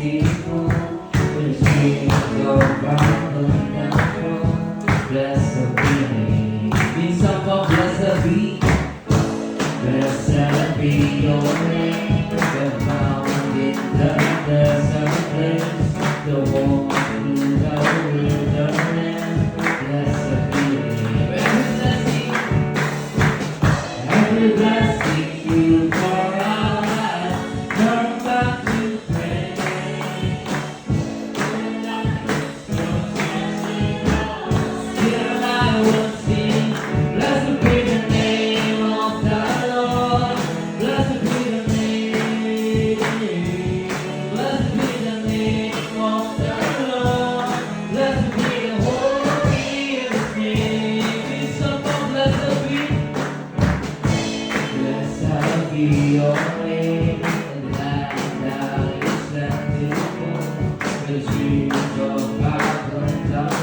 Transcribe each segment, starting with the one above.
people, when the streets go round and down. Blessed be, be someone blessed be. Blessed be your name, the found in the desert place, the one who the wilderness. Blessed be every blessing you pour out, I turn back to praise. Still I will sing, blessed be the name of the Lord. Blessed be the name, blessed be the name of the Lord. Blessed be the holy of His name. Be someone blessed be. Blessed be your name, and the land that is plentiful, the streams of vibrant down.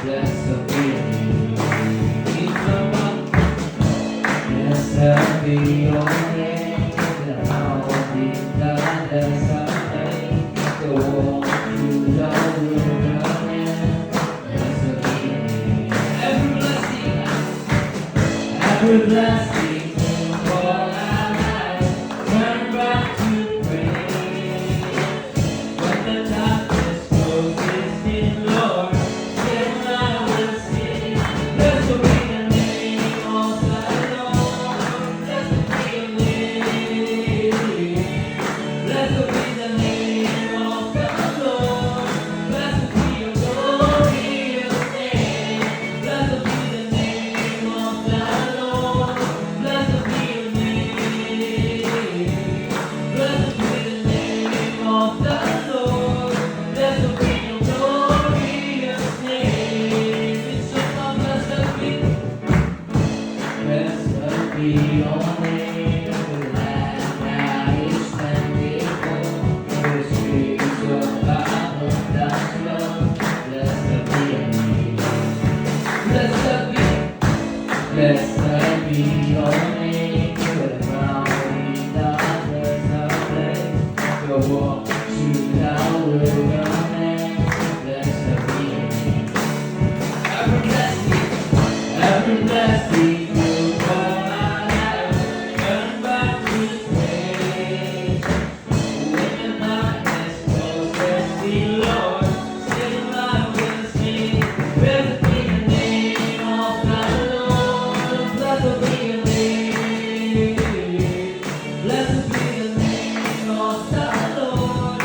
Blessed be your name, be someone. Blessed be your name, the found in the desert place, the walk through the wilderness. Blessed be your name. Every blessing for our lives, turn back to praise. When the darkness closes in, Lord, still I will sing. Blessed be the name of the Lord. Blessed be your name. Blessed be the name of the Lord. Blessed be your glorious name. Blessed be the name of the Lord. Blessed be your name. Blessed be the name of the Lord. Blessed be your glorious name. It's so blessed be. Blessed be your name, the land that is plentiful, the streets of abundant flow. Blessed be your name. Blessed be your name, the found in the desert place, the walk through the wilderness. Blessed be your name. Every blessing you pour out, turn back to praise. When the darkness closes in, Lord, still I will sing. Blessed be the name of the Lord. Blessed be your name. Blessed be the name of the Lord.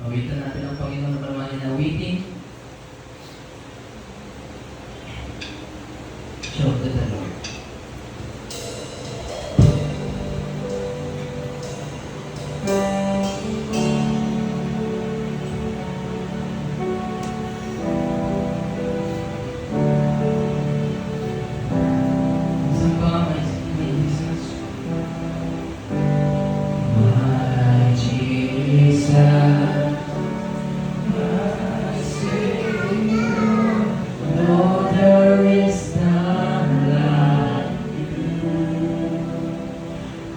Awitan natin ang Panginoon na paramahin na awitin. Show to the Lord. Isang pa may Jesus. My Jesus, my Savior, Lord, there is none like you.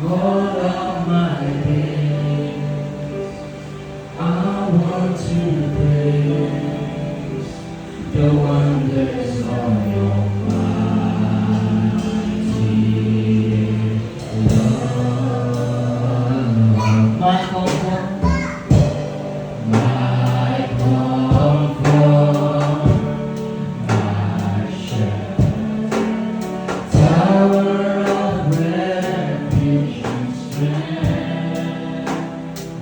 All of my days, I want to praise the wonders of your mighty love. My comfort, my comfort, my shelter, tower of refuge and strength.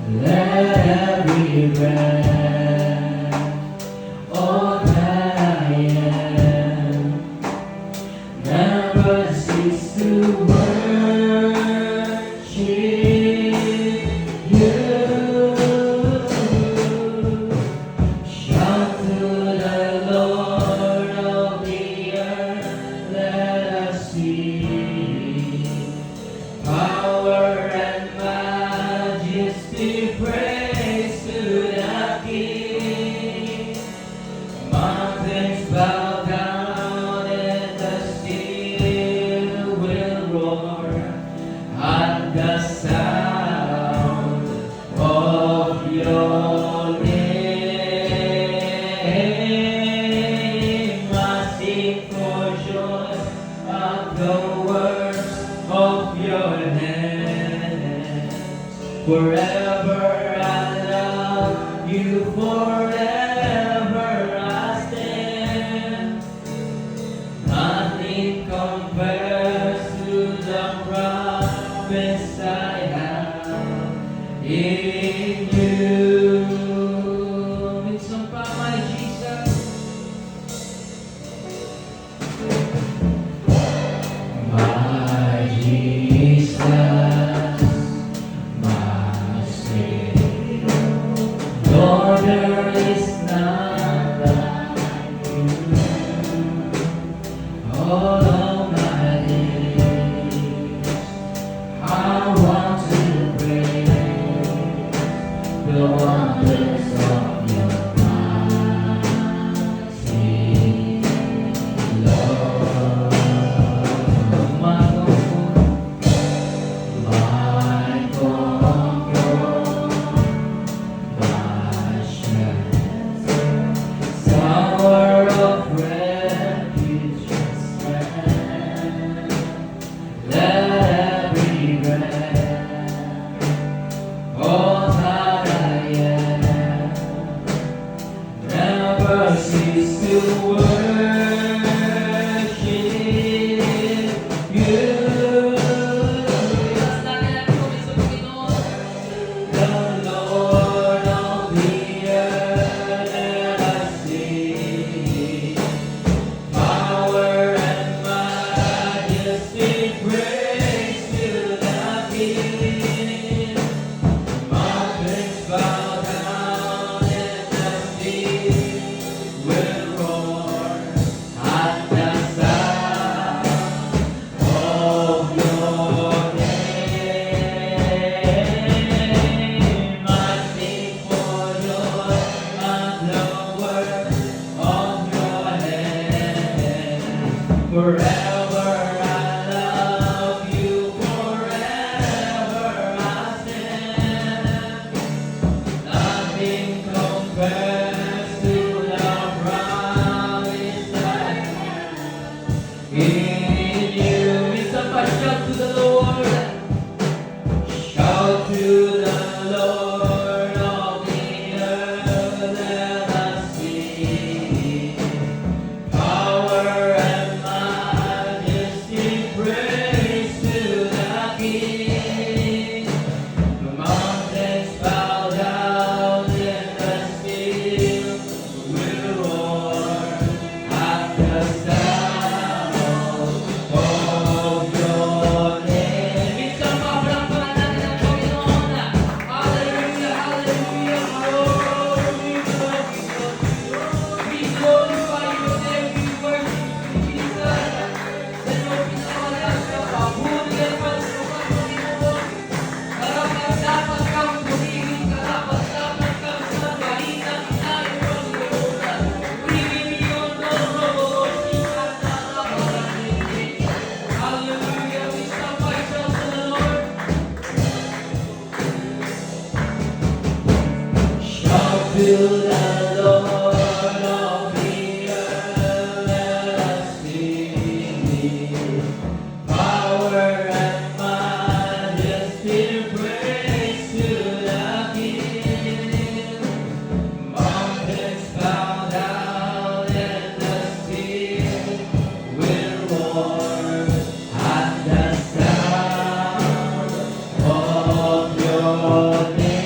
Let every breath, all that I am, never cease to worship you. Shout to the Lord of the earth, let us see. Power and majesty, praise to the King. Mountains bow down and the sea will roar at the sound of your name. I sing for joy at the works of your hands. Forever I love you, forever I stand. Nothing compares to the promise I have in you. Minsan pa, my Jesus. My Jesus, my Savior, Lord, there is none like you. All of my days, I want to praise the wonders of your mighty love. My comfort, my shelter, tower of refuge and strength. Let every breath, all that I am, to the Lord, all the earth, let us sing Thee. Power and majesty, praise to the King. Mountains bow down and the sea will roar at the sound of Your name.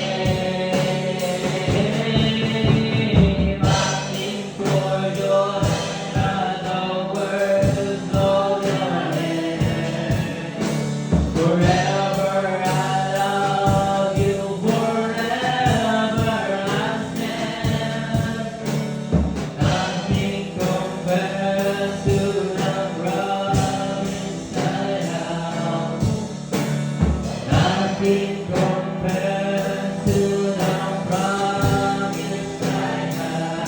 I sing for joy at the words of Your name. Forever I love You, forever I stand. Nothing compares to the promise I have. Nothing compares to the promise I have.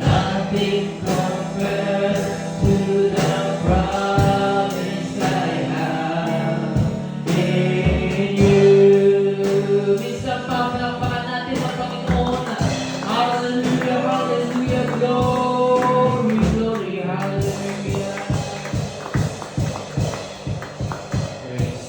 Nothing compares to the promise I have in You. Minsan pa, palakpakan natin ang Panginoon. Hallelujah, hallelujah, glory, glory, hallelujah. Praise.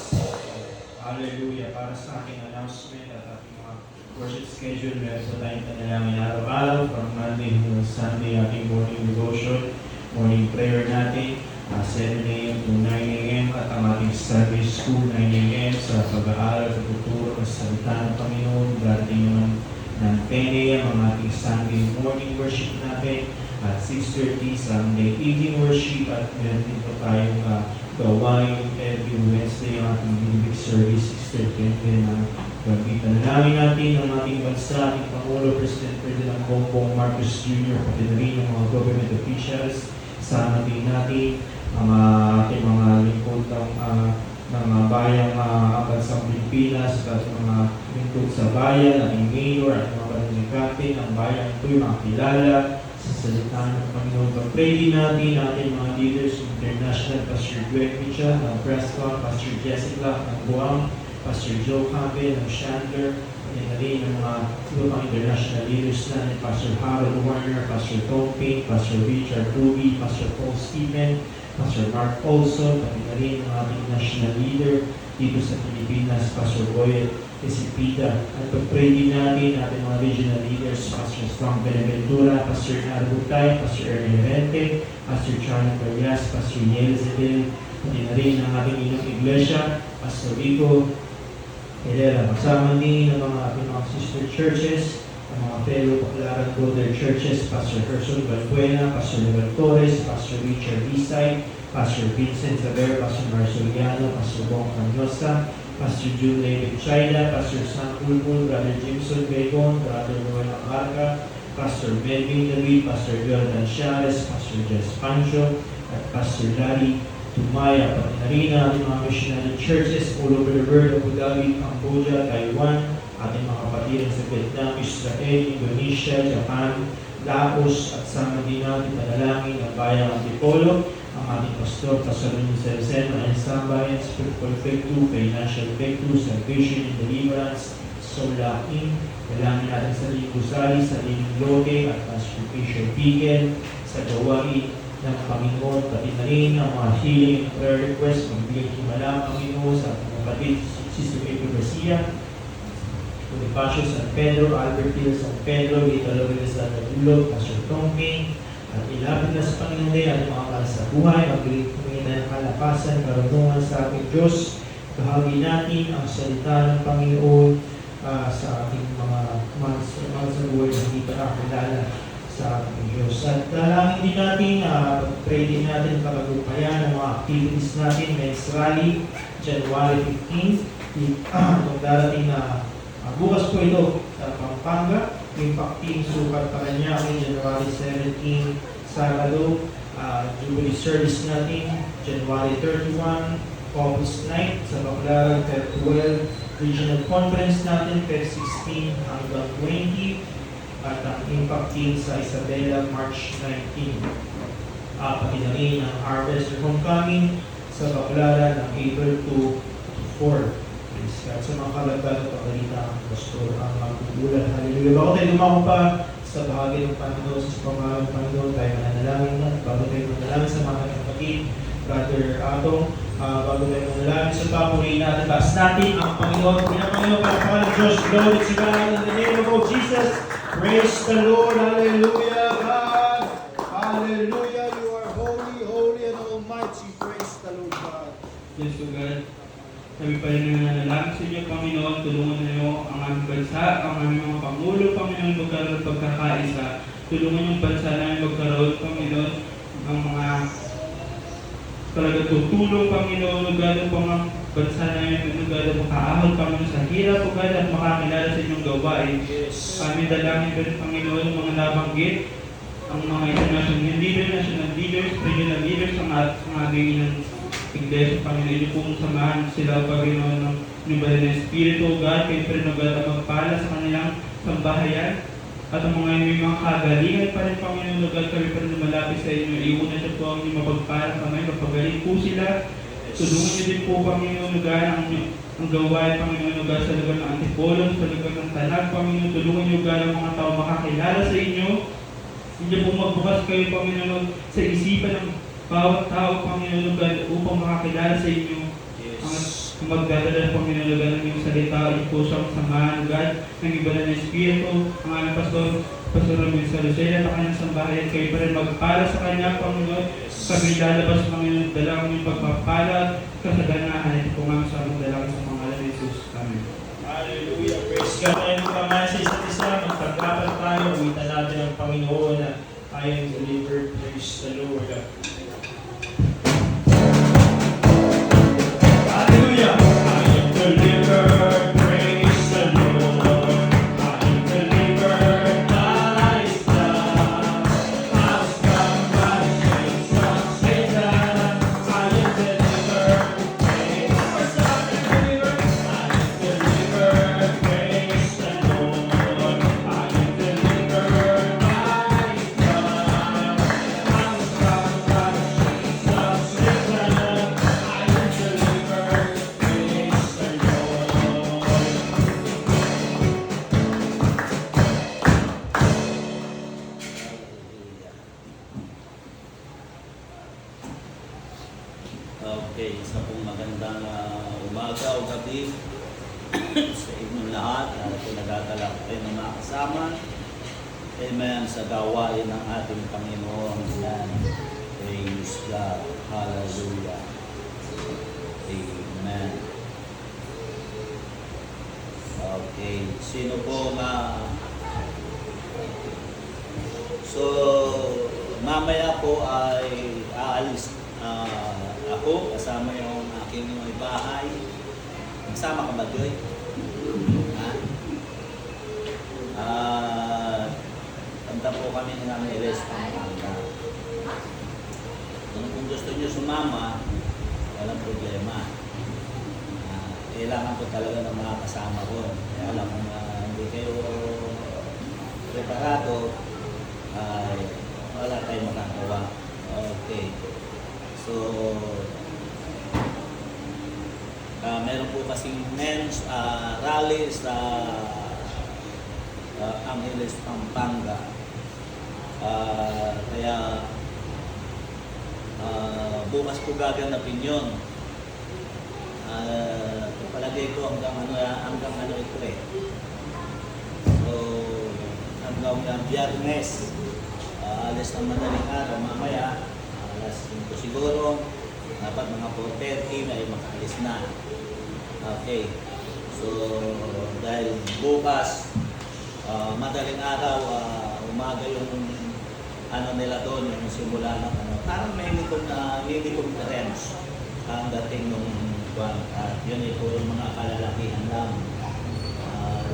Hallelujah. Para sa aking announcement at ating mga worship schedule, meron po tayong panalangin araw-araw from Monday to Sunday, ating morning devotion, morning prayer natin, 7 a.m. to 9 a.m. at ang ating Sunday school, 9 a.m. sa pag-aaral at tuturo ng salita ng Panginoon. Darating naman ng 10 a.m. ang ating Sunday morning worship natin at 6:30 Sunday evening worship at meron din po tayong gawain every Wednesday ang ating bibig service 6:30 ang gabi. Panalangin natin ang ating bansa, ating Pangulo, President Ferdinand Bongbong Marcos Jr., pati na rin ang mga government officials. Sama din natin ang ating mga lingkod ng bayang bansang Pilipinas at mga lingkod sa bayan, ating mayor at mga barangay ang bayan ito'y makilala sa salita ng Panginoon. Pag-pray din natin ating mga leaders international, Pastor Greg Micha ng Prescott, Pastor Jessica ng Guam, Pastor Joe Campbell ng Chandler, pati na rin ang mga ibang international leaders natin, Pastor Harold Warner, Pastor Tom Payne, Pastor Richard Ruby, Pastor Paul Stephen, Pastor Mark Olson, pati na rin ang ating national leader dito sa Pilipinas, Pastor Boyet Esipita. At pag-pray din natin ating mga regional leaders, Pastor Strong Beneventura, Pastor Arbutay, Pastor Ernie Rente, Pastor Charlie Perias, Pastor Yelzebel, pati na rin ang ating inyong iglesia, Pastor Rico Herrera. Kasama din ang mga ating mga sister churches, ang mga fellow Baclaran brother churches, Pastor Herson Valbuena, Pastor Level Torres, Pastor Richard Isay, Pastor Vincent Saber, Pastor Marceliano, Pastor Bong Canyosa, Pastor June David Chayla, Pastor Sam Bulbul, Brother Jimson Begon, Brother Noel Amarca, Pastor Melvin David, Pastor Jordan Chavez, Pastor Jess Pancho, at Pastor Larry Tumaya. Pati na rin ang ating mga missionary churches all over the world, Abu Dhabi, Cambodia, Taiwan, ating mga kapatiran sa Vietnam, Israel, Indonesia, Japan, Laos, at sama din natin panalangin ang bayang Antipolo, ang ating pastor, Pastor Rizal and Sambayan, spiritual breakthrough, financial breakthrough, salvation and deliverance, solain, dalangin natin sa Ling Gusali, sa Ling Lote, at Pastor Fisher Bigel, sa gawain ng Panginoon, pati na rin ang mga healing prayer request, magbigay himala ang Panginoon sa ating kapatid, Sister April Garcia, Bonifacio San Pedro, Albert Hill San Pedro, Lito Lopez San Pedro, Pastor Tongping, at ilapit na sa Panginoon din ang mga para sa buhay, magbigay ng kalakasan, karunungan sa ating Diyos. Bahagi natin ang salita ng Panginoon sa ating mga mahal sa buhay na hindi pa nakakilala sa ating Diyos. At dalangin din natin, pray din natin kapagpayan ng mga activities natin. Men's Rally, January 15th. Itong darating na bukas po ito sa Pampanga. Impacting Sukat Paranaque, January 17, Sabado. Jubilee service natin, January 31. Office Night sa Baclaran, Feb 12. Regional Conference natin, Feb 16 hanggang 20. At ang impacting sa Isabela, March 19. Pati na rin ang Harvest Homecoming sa Baclaran ng April 2 to 4. At sa mga kalagdag at pagalita ang pastor ang magbubulan. Hallelujah. Bago tayo dumako pa sa bahagi ng Panginoon, sa pangalan ng Panginoon, tayo mananalangin na. Bago tayo mananalangin sa mga kapatid, Brother Atong, bago tayo mananalangin sa papuri natin, taas natin ang Panginoon. Panginoon, para pangalan ng Diyos, glory to God in the name of Jesus. Praise the Lord. Hallelujah, God. Hallelujah. You are holy, holy and almighty. Praise the Lord, God. Yes, O God. Kami pa rin nananalangin sa inyo, Panginoon. Tulungan niyo ang aming bansa, ang aming mga Pangulo, Panginoon, magkaroon ng pagkakaisa. Tulungan yung bansa namin magkaroon, Panginoon, ang mga talaga tutulong, Panginoon, O God, ang mga bansa namin, O God, makaahon, Panginoon, sa hirap, O God, at makakilala sa inyong gawain. Kami dalangin ko rin, Panginoon, ang mga nabanggit, ang mga international leaders, national leaders, regional leaders, ang ating Iglesia, Panginoon, inyo pong samahan sila, Panginoon, ng inyong na Espiritu, O God, kayo pa rin, O God, ang magpala sa kanilang sambahayan. At ang mga may mga kagalingan pa rin, Panginoon, O God, kami pa rin lumalapit sa inyo. Iunan siya po ang inyong mapagpala, Panginoon, mapagaling po sila. Tulungan niyo din po, Panginoon, O God, ang gawain, Panginoon, O God, sa lugar ng Antipolo, sa lugar ng Tanag, Panginoon. Tulungan niyo, O God, ang mga tao makakilala sa inyo. Hindi po magbukas kayo, Panginoon, sa isipan ng bawat tao, Panginoon, God, upang makakilala sa inyo. Ang magdadala, Panginoon, God, ng iyong salita, ito po siyang samahan, God, ng iba na Espiritu, ang aming Pastor Romil sa Lucena, at kanyang sambahayan, kayo pa rin magpala sa kanya, Panginoon, kami lalabas, Panginoon, dala ang iyong pagpapala, kasaganahan, ito po nga sa aming dala sa pangalan ni Jesus. Amen. Hallelujah. Praise God. Tayo magpamahal sa isa't isa. Magpagkapan tayo. Uwitan natin ang Panginoon na tayo ang delivered. Praise the Lord. Hallelujah. I am delivered. Praise the Lord. I am delivered by His blood. I was bound by the chains of Satan. I am delivered. Praise the Lord. I am delivered. Praise the Lord. I am delivered by His blood. I was bound by the chains of Satan. I am delivered. Praise the Lord. Okay, isa pong magandang umaga o gabi sa inyong lahat. Ito nagagalak kayo ng mga kasama. Amen. Sa gawain ng ating Panginoon. Amen. Praise God. Hallelujah. Amen. Okay. Sino po So, mamaya po ay aalis ako kasama yung aking mga bahay. Kasama ka ba, Joy? Ha? Tanda po kami ng aming rest Pampanga. Kung gusto nyo sumama, walang problema. Kailangan po talaga ng mga kasama ko. Kaya alam kung hindi kayo preparado, ay wala tayong makagawa. Okay. So, meron po kasing men's rally sa Angeles, Pampanga. Kaya bukas po gaganapin yun. Palagay ko hanggang ano ito eh. So, hanggang Biyernes, alis ng madaling araw, mamaya, alas 5 siguro, dapat mga 4:30 ay makaalis na. Okay. So, dahil bukas, madaling araw, umaga yung ano nila doon, yung simula ng ano, parang may mini conference ang dating nung buwan. At yun ito yung mga kalalakihan lang.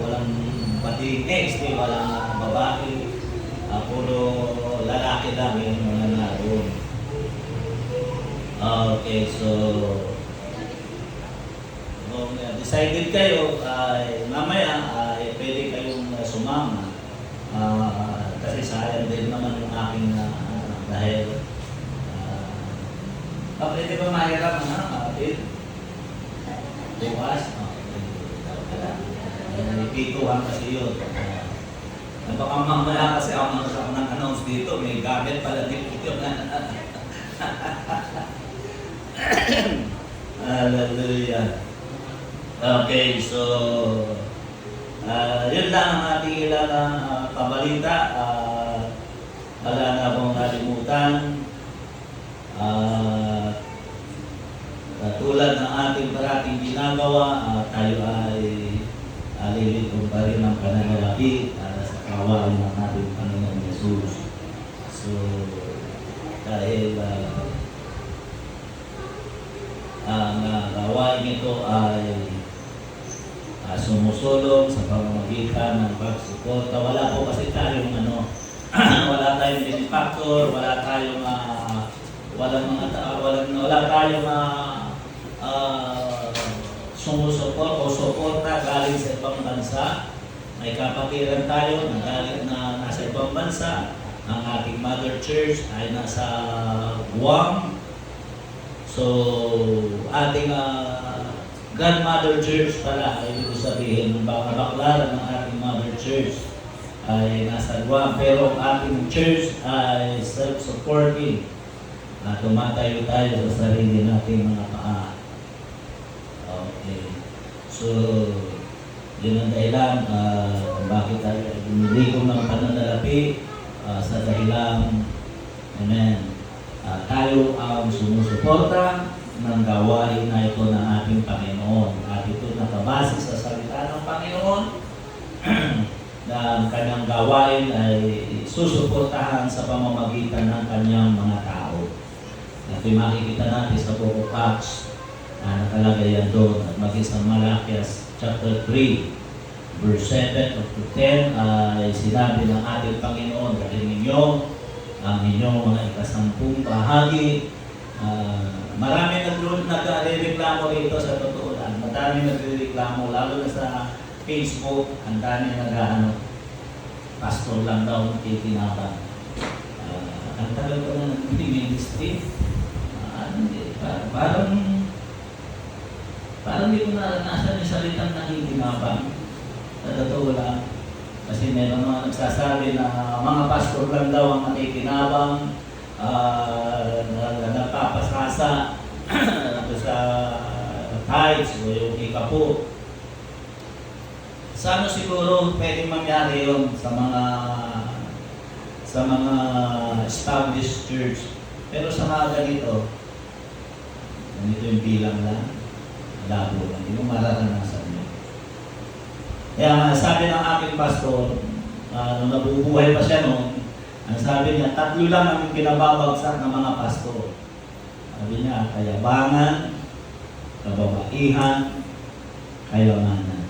Walang batinex, walang babae, puro lalaki lang yung mga naroon. Okay, so kung decided kayo, mamaya pwede kayong sumama. Kasi sayang din naman yung aking dahil pwede ba mahirap na kapatid? Bukas? Pituhan kasi yun. Baka mamaya kasi ako nang-announce dito, may gamit pala dito yun. Hallelujah. Okay, so yun lang ang ating ilang pabalita. Wala na akong nalimutan. Tulad ng ating parating ginagawa, tayo ay alilitong pa rin ang pananalapi sa kawalan ng ating Panginoon Jesus. So, dahil ang gawain ito ay sumusulong sa pamamagitan ng pagsuporta. Wala po kasi tayong wala tayong benefactor, wala tayong wala tayong sumusuport o suporta galing sa ibang bansa. May kapatiran tayo na nasa ibang bansa. Ang ating mother church ay nasa Guam. So, ating grandmother church pala, ay ibig sabihin, ng mga baklaran ng ating mother church ay nasa Guam. Pero ang ating church ay self-supporting. Tumatayo tayo sa sarili nating mga paa. Okay. So, yun ang dahilan kung bakit tayo bumili ng pananalapi sa dahilan, amen, tayo ang sumusuporta ng gawain na ito ng ating Panginoon. At ito nakabase sa salita ng Panginoon na ang kanyang gawain ay susuportahan sa pamamagitan ng kanyang mga tao. At makikita natin sa Book of Acts na nakalagay yan doon. At maging sa Malakias chapter 3 verse 7 up to 10 ay sinabi ng ating Panginoon, dahil ninyo ang inyong mga ikasampung bahagi. Marami nagreklamo rito sa totoo lang. Marami nagreklamo, lalo na sa Facebook, ang dami pastor lang daw titinabang. Ang tagal ko na nag-ministry. Parang hindi ko naranasan yung salitang nangiginabang. Sa totoo lang. Kasi meron mga nagsasabi na mga pastor lang daw ang nakikinabang, napapasasa sa tithes o yung ikapo. Sana siguro pwede mangyari yun sa mga established church. Pero sa mga ganito yung bilang lang, labo lang, hindi mo mararanasan yun. Kaya sabi ng aking pastor, nung nabubuhay pa siya noon, ang sabi niya, 3 lang ang kinababagsak ng mga pastor. Sabi niya, kayabangan, kababaihan, kayamanan.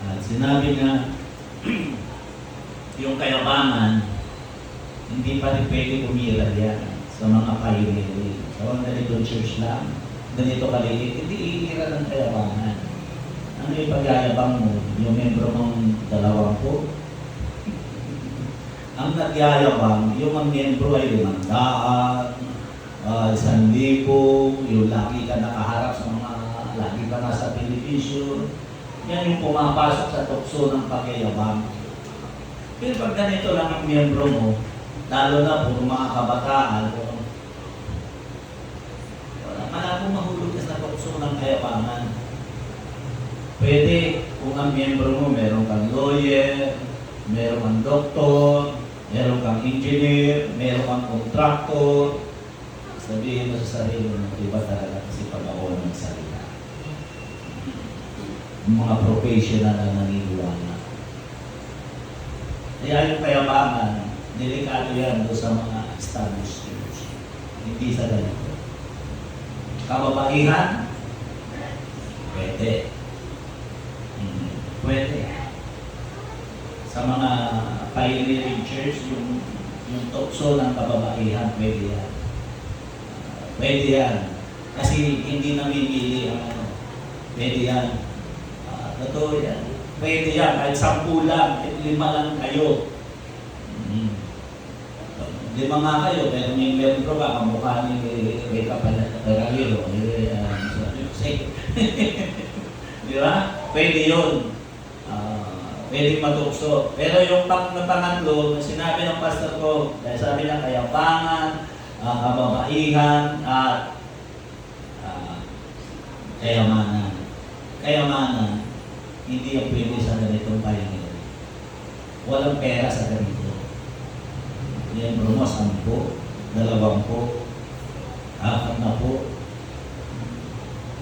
At sinabi niya, yung kayabangan, hindi pa rin pwede umira yan sa mga pioneer. So, ganito church lang, ganito kaliit, hindi iira ng kayabangan. Ano yung pagyayabang mo? Yung membro mong 20? Ang nagyayabang, yung ang membro ay 500, 1,000, yung lagi ka nakaharap sa mga, lagi ka nasa television. Yan yung pumapasok sa tukso ng pagyayabang. Pero pag ganito lang ang miyembro mo, lalo na puro mga kabataan, wala kong mahulog ka sa tukso ng kayabangan. Pwede kung ang miyembro mo, meron kang lawyer, meron kang doktor, meron kang engineer, meron kang contractor, sabihin mo sa sarili mo, iba talaga kasi pag-ako ng salita. Mga professional na naniniwala. Kaya yung kayabangan, delikado yan doon sa mga established church. Hindi sa ganito. Kababaihan, pwede. Pwede. Sa mga pioneering church, yung tukso ng kababaihan, pwede yan. Pwede yan. Kasi hindi namimili ang pwede yan. Totoo yan. Pwede yan. Kahit 10 lang, 5 lang kayo. 5 nga kayo, pero may membro ka, kamukha ni Reka Peralero. Di ba? Pwede yun. pwedeng matukso. Pero yung pangatlo, na sinabi ng pastor ko, dahil sabi niya kayabangan, kababaihan, at kayamanan. Kayamanan, hindi yung pwede sa ganitong pioneer. Walang pera sa ganito. Miyembro mo, 10, 20, 40,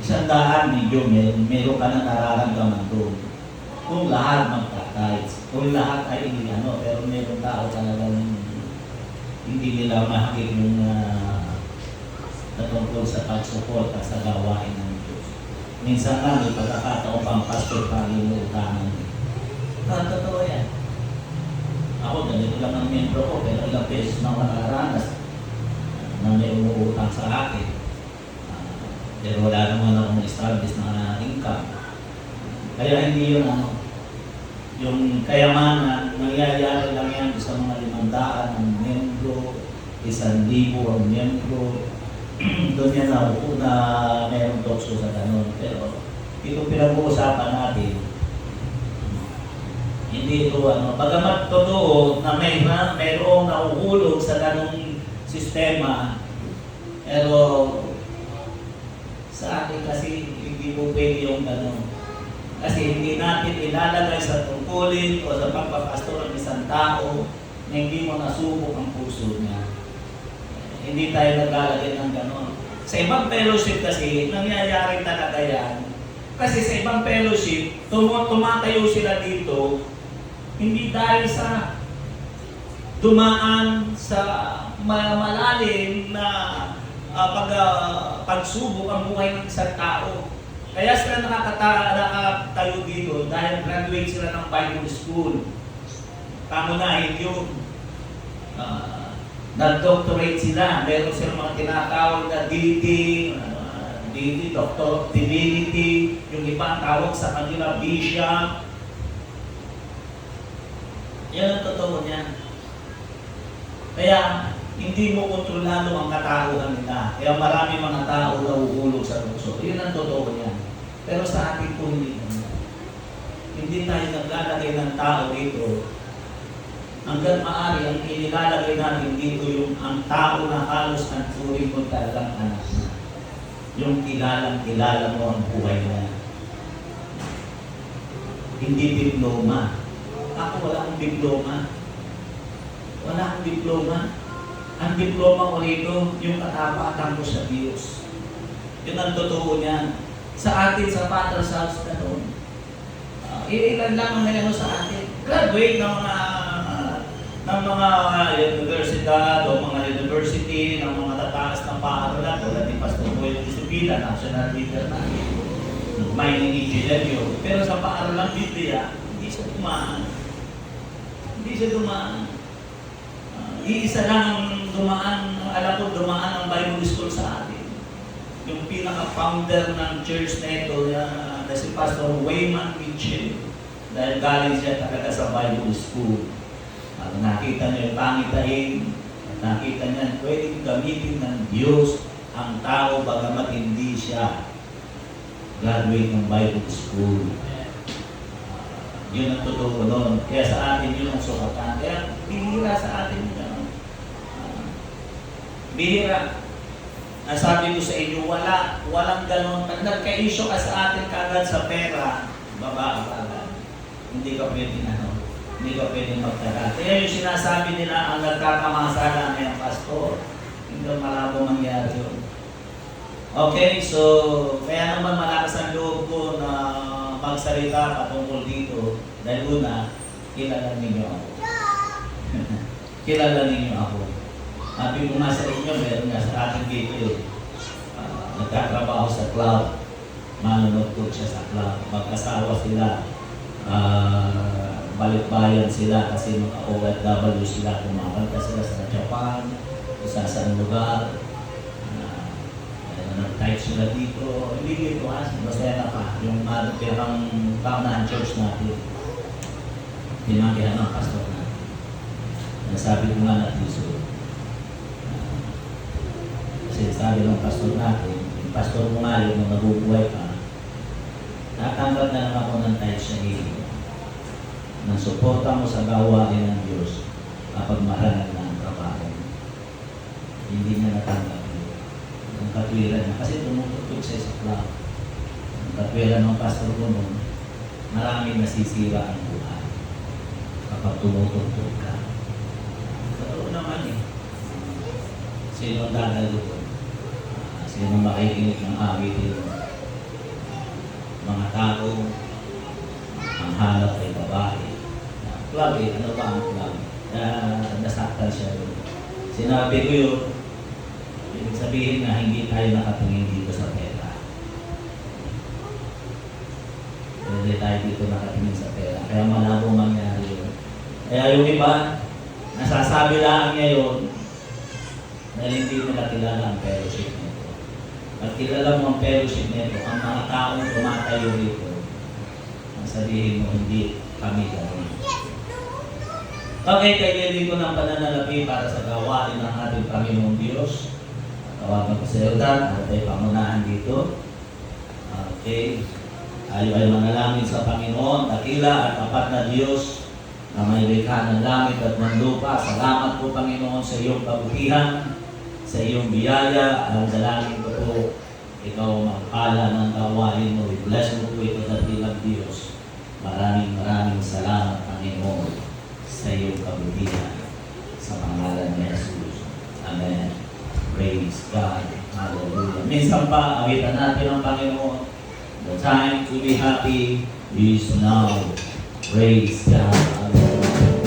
100 medyo meron ka na nararamdaman doon. Kung lahat magta-tides, kung lahat ay pero meron tao talagang hindi nila mahigit yung natungkol sa pagsuporta sa gawain ng Diyos. Minsan nga may pagkakataon pang pastor pa yung utangan. Totoo yan. Ako, ganito lang ang miyembro ko, pero ilang beses na makaranas na may umuutang sa akin. Pero wala naman akong establish na income. Kaya hindi yun yung kayamanan, nangyayari lang yan sa mga 500 ng miyembro, 1,000 ang miyembro. Doon yan na mayroong tukso sa ganun. Pero ito pinag-uusapan natin, hindi ito bagamat totoo na mayroong nauhulog sa ganung sistema, pero sa akin kasi hindi po pwede yung ganun. Kasi hindi natin ilalagay sa tungkulin o sa pagpapastor ng isang tao na hindi mo nasubok ang puso niya. Hindi tayo naglalagay ng ganun. Sa ibang fellowship kasi, nangyayari talaga yan. Kasi sa ibang fellowship, tumatayo sila dito, hindi dahil sa dumaan sa malalim na pagsubok ang buhay ng isang tao. Kaya sila nakatayo dito dahil graduate sila ng Bible School. Kamunahin yun. Nag-doctorate sila. Meron silang mga tinatawag na DD, Doctor of Divinity, yung iba tawag sa kanila Bishop. Yan ang totoo niyan. Kaya hindi mo kontrolado ang katauhan nila. Kaya marami mga tao na uhulog sa tukso. Yun ang totoo niyan. Pero sa atin po hindi. Hindi tayo naglalagay ng tao dito. Hanggang maaari, ang inilalagay natin dito yung ang tao na halos ang turing mo talagang anak na. Yung kilala mo ang buhay na. Hindi diploma. Ako wala akong diploma. Wala akong diploma. Ang diploma ko rito, yung katapatan ko sa Diyos. Yun ang totoo niyan. Sa atin, sa Father's House na doon. Ilan lang ang nilano sa atin. Graduate ng mga universidad o mga university, ng mga tataas ng paaralan, tulad ni Pastor Boy Isabela, national leader na mining engineer yun. Pero sa paaralan Biblia, hindi siya dumaan. Hindi siya dumaan. Iisa lang ang dumaan, alam ko dumaan ang Bible School sa atin. Yung pinaka-founder ng church na ito, na si Pastor Wayman Mitchell, dahil galing siya talaga sa Bible School. Nakita niyo yung pangitain, nakita niya pwedeng gamitin ng Diyos ang tao bagamat hindi siya graduate ng Bible School. Yun ang totoo noon. Kaya sa atin yun ang sukatan. Kaya bihira sa atin yun. Bihira. Nasabi ko sa inyo, walang ganon. Pag nagka-issue ka sa atin kagad sa pera, baba ka agad. Hindi ka pwedeng hindi ka pwedeng magtaka. Kaya yung sinasabi nila ang nagkakamasala na yung pastor, hindi malabo mangyari yun. Okay, so kaya naman malakas ang loob ko na magsalita patungkol dito dahil una, kilala ninyo ako. Kilala ninyo ako. Sabi ko nga sa inyo, meron nga sa ating dito nagtatrabaho sa club. Manunod ko siya sa club. Mag-asawa sila. Balik-bayan sila kasi mga OFW sila. Kumakanta sila sa Japan, sa saan lugar. Nag-type sila dito. Hindi dito masaya na pa. Yung pirang paunahan church natin. Pinangkihan ng pastor natin. Nasabi ko nga na dito. Kasi sabi ng pastor natin, yung pastor mo nga yung nabubuhay pa, natanggap na lang ako ng type sa iyo. ng suporta mo sa gawain ng Diyos kapag mahal na ang trabaho mo. Hindi niya natanggap yun. Ang katwiran niya, kasi tumutugtog siya sa club. Ang katwiran ng pastor ko noon, maraming nasisira ang buhay kapag tumutugtog ka. Totoo naman eh. Sino ang dadalo ko? Sino makikinig ng awitin? Mga tao, ang hanap ay babae. Club eh, ano ba ang club? Nasaktan siya doon. Sinabi ko yun, ibig sabihin na hindi tayo nakatingin dito sa pera. Hindi tayo dito nakatingin sa pera. Kaya malabo mangyari yun. Kaya yung iba, nasasabi lang niya yun, dahil hindi nila kilala ang fellowship nito. At kilala mo ang fellowship nito, ang mga taong tumatayo dito, ang sabihin mo, hindi kami gano'n. Okay, kailangan ko ng pananalapi para sa gawain ng ating Panginoong Diyos. Tawagan ko sa Eldan, at ay pamunahan dito. Okay. Tayo ay manalangin sa Panginoon, dakila at tapat na Diyos na may likha ng langit at ng lupa. Salamat po, Panginoon, sa iyong kabutihan, sa iyong biyaya. Ang dalangin ko po, ikaw magpala ng gawain mo. I-bless mo po ito dakilang Diyos. Maraming salamat, Panginoon, sa iyong kabutihan. Sa pangalan ni Jesus. Amen. Praise God. Hallelujah. Minsan pa, awitan natin ang Panginoon. The time to be happy is now. Praise God. Hallelujah.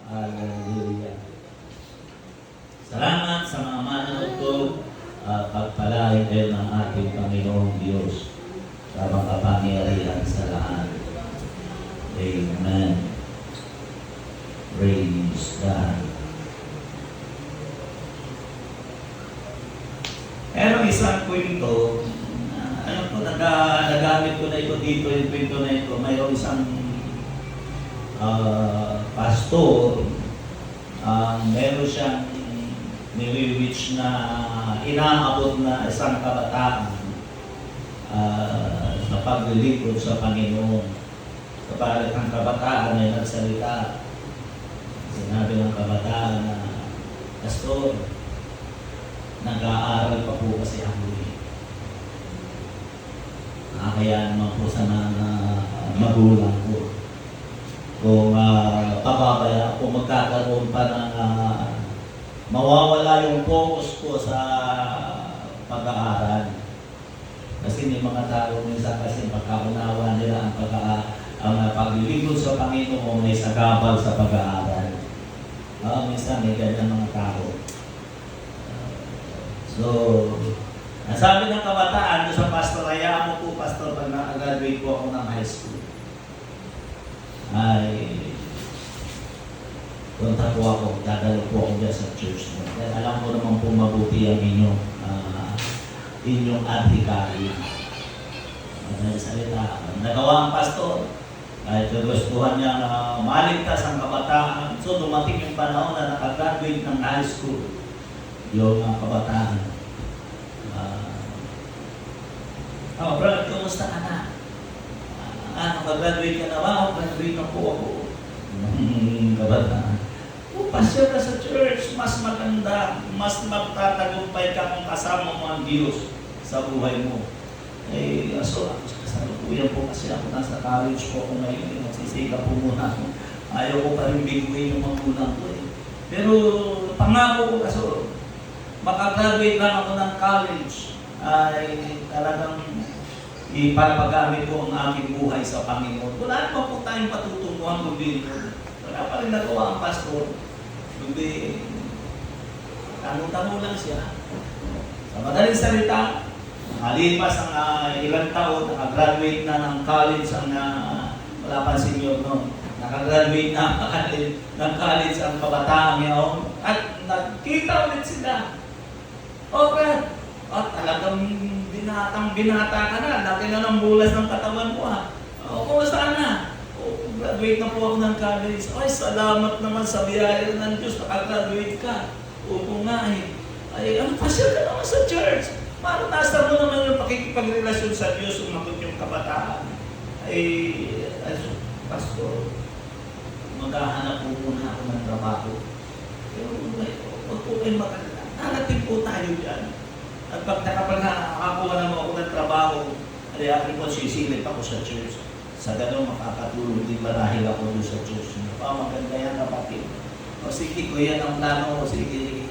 Hallelujah. Salamat sa mga manonood at pagpalain kayo ng ating Panginoong Diyos sa makapangyarihan sa lahat. Amen. Praise God. Pero isang kwento, alam ko, nagamit ko na ito dito, yung kwento na ito, mayroong isang pastor, meron siyang niliwitch na inaabot na isang kabataan sa paglilingkod sa Panginoon. Kapag ang kabataan ay nagsalita, sinabi ng kabataan na, Pastor, nag-aaral pa po kasi ako eh. Kaya naman po sa mga magulang ko. Kung pababaya, kung magkakaroon pa ng mawawala yung focus ko sa pag-aaral. Kasi may mga tao minsan kasi pagkaunawa nila ang paglilingkod sa Panginoon ay sagabal sa pag-aaral. Minsan may ganyan mga tao. So, ang sabi ng kabataan sa pastor, hayaan mo po, pastor, pag na-graduate po ako ng high school, ay punta po ako, dadalo po ako dyan sa church mo. Dahil alam ko naman po mabuti ang inyong adhikari. Salita, nagawa ang pastor, kahit gustuhan niya na maligtas ang kabataan. So dumating yung panahon na nakagraduate ng high school yung kabataan. Brad, kumusta ka na? Nakagraduate ka na ba? Graduate na po ako. Kabataan. Pasya ka sa church, mas maganda, mas magtatagumpay ka kung kasama mo ang Diyos sa buhay mo. So ako sa kasalukuyan po kasi ako nasa college po ako ngayon, magsisika po muna ako. Ayaw ko pa rin biguin yung magulang ko eh. Pero pangako ko kasi makagraduate lang ako ng college ay talagang ipapagamit ko ang aking buhay sa Panginoon. Wala naman po tayong patutunguhan kundi yun. Wala pa rin nagawa ang pastor. Kundi, tanong-tanong lang siya. Sa madaling salita, nakalipas ang ilang taon, nakagraduate na ng college ang wala pa senior noon. Nakagraduate na ng college ang kabataan ngayon. At nagkita ulit sila. Okay. At talagang binata ka na. Laki na ng bulas ng katawan mo ha. O, kumusta na? O, graduate na po ako ng college. Ay, salamat naman sa biyaya ng Diyos. Nakagraduate ka. Oo nga eh. Ay, pasyal ka naman sa church. Maranasan mo naman yung pakikipagrelasyon sa Diyos, umakot yung kabataan. Ay, pastor, maghahanap po muna ako ng trabaho. Pero, huwag po kayo makalala. Narating po tayo dyan. At pag nakakuha naman ako ng trabaho, ay akin po sisilip ako sa church. Sa ganun, makakatulong din marahil ako doon sa church. Maganda yan kapatid. O sige, ko yan ang plano ko. Sige,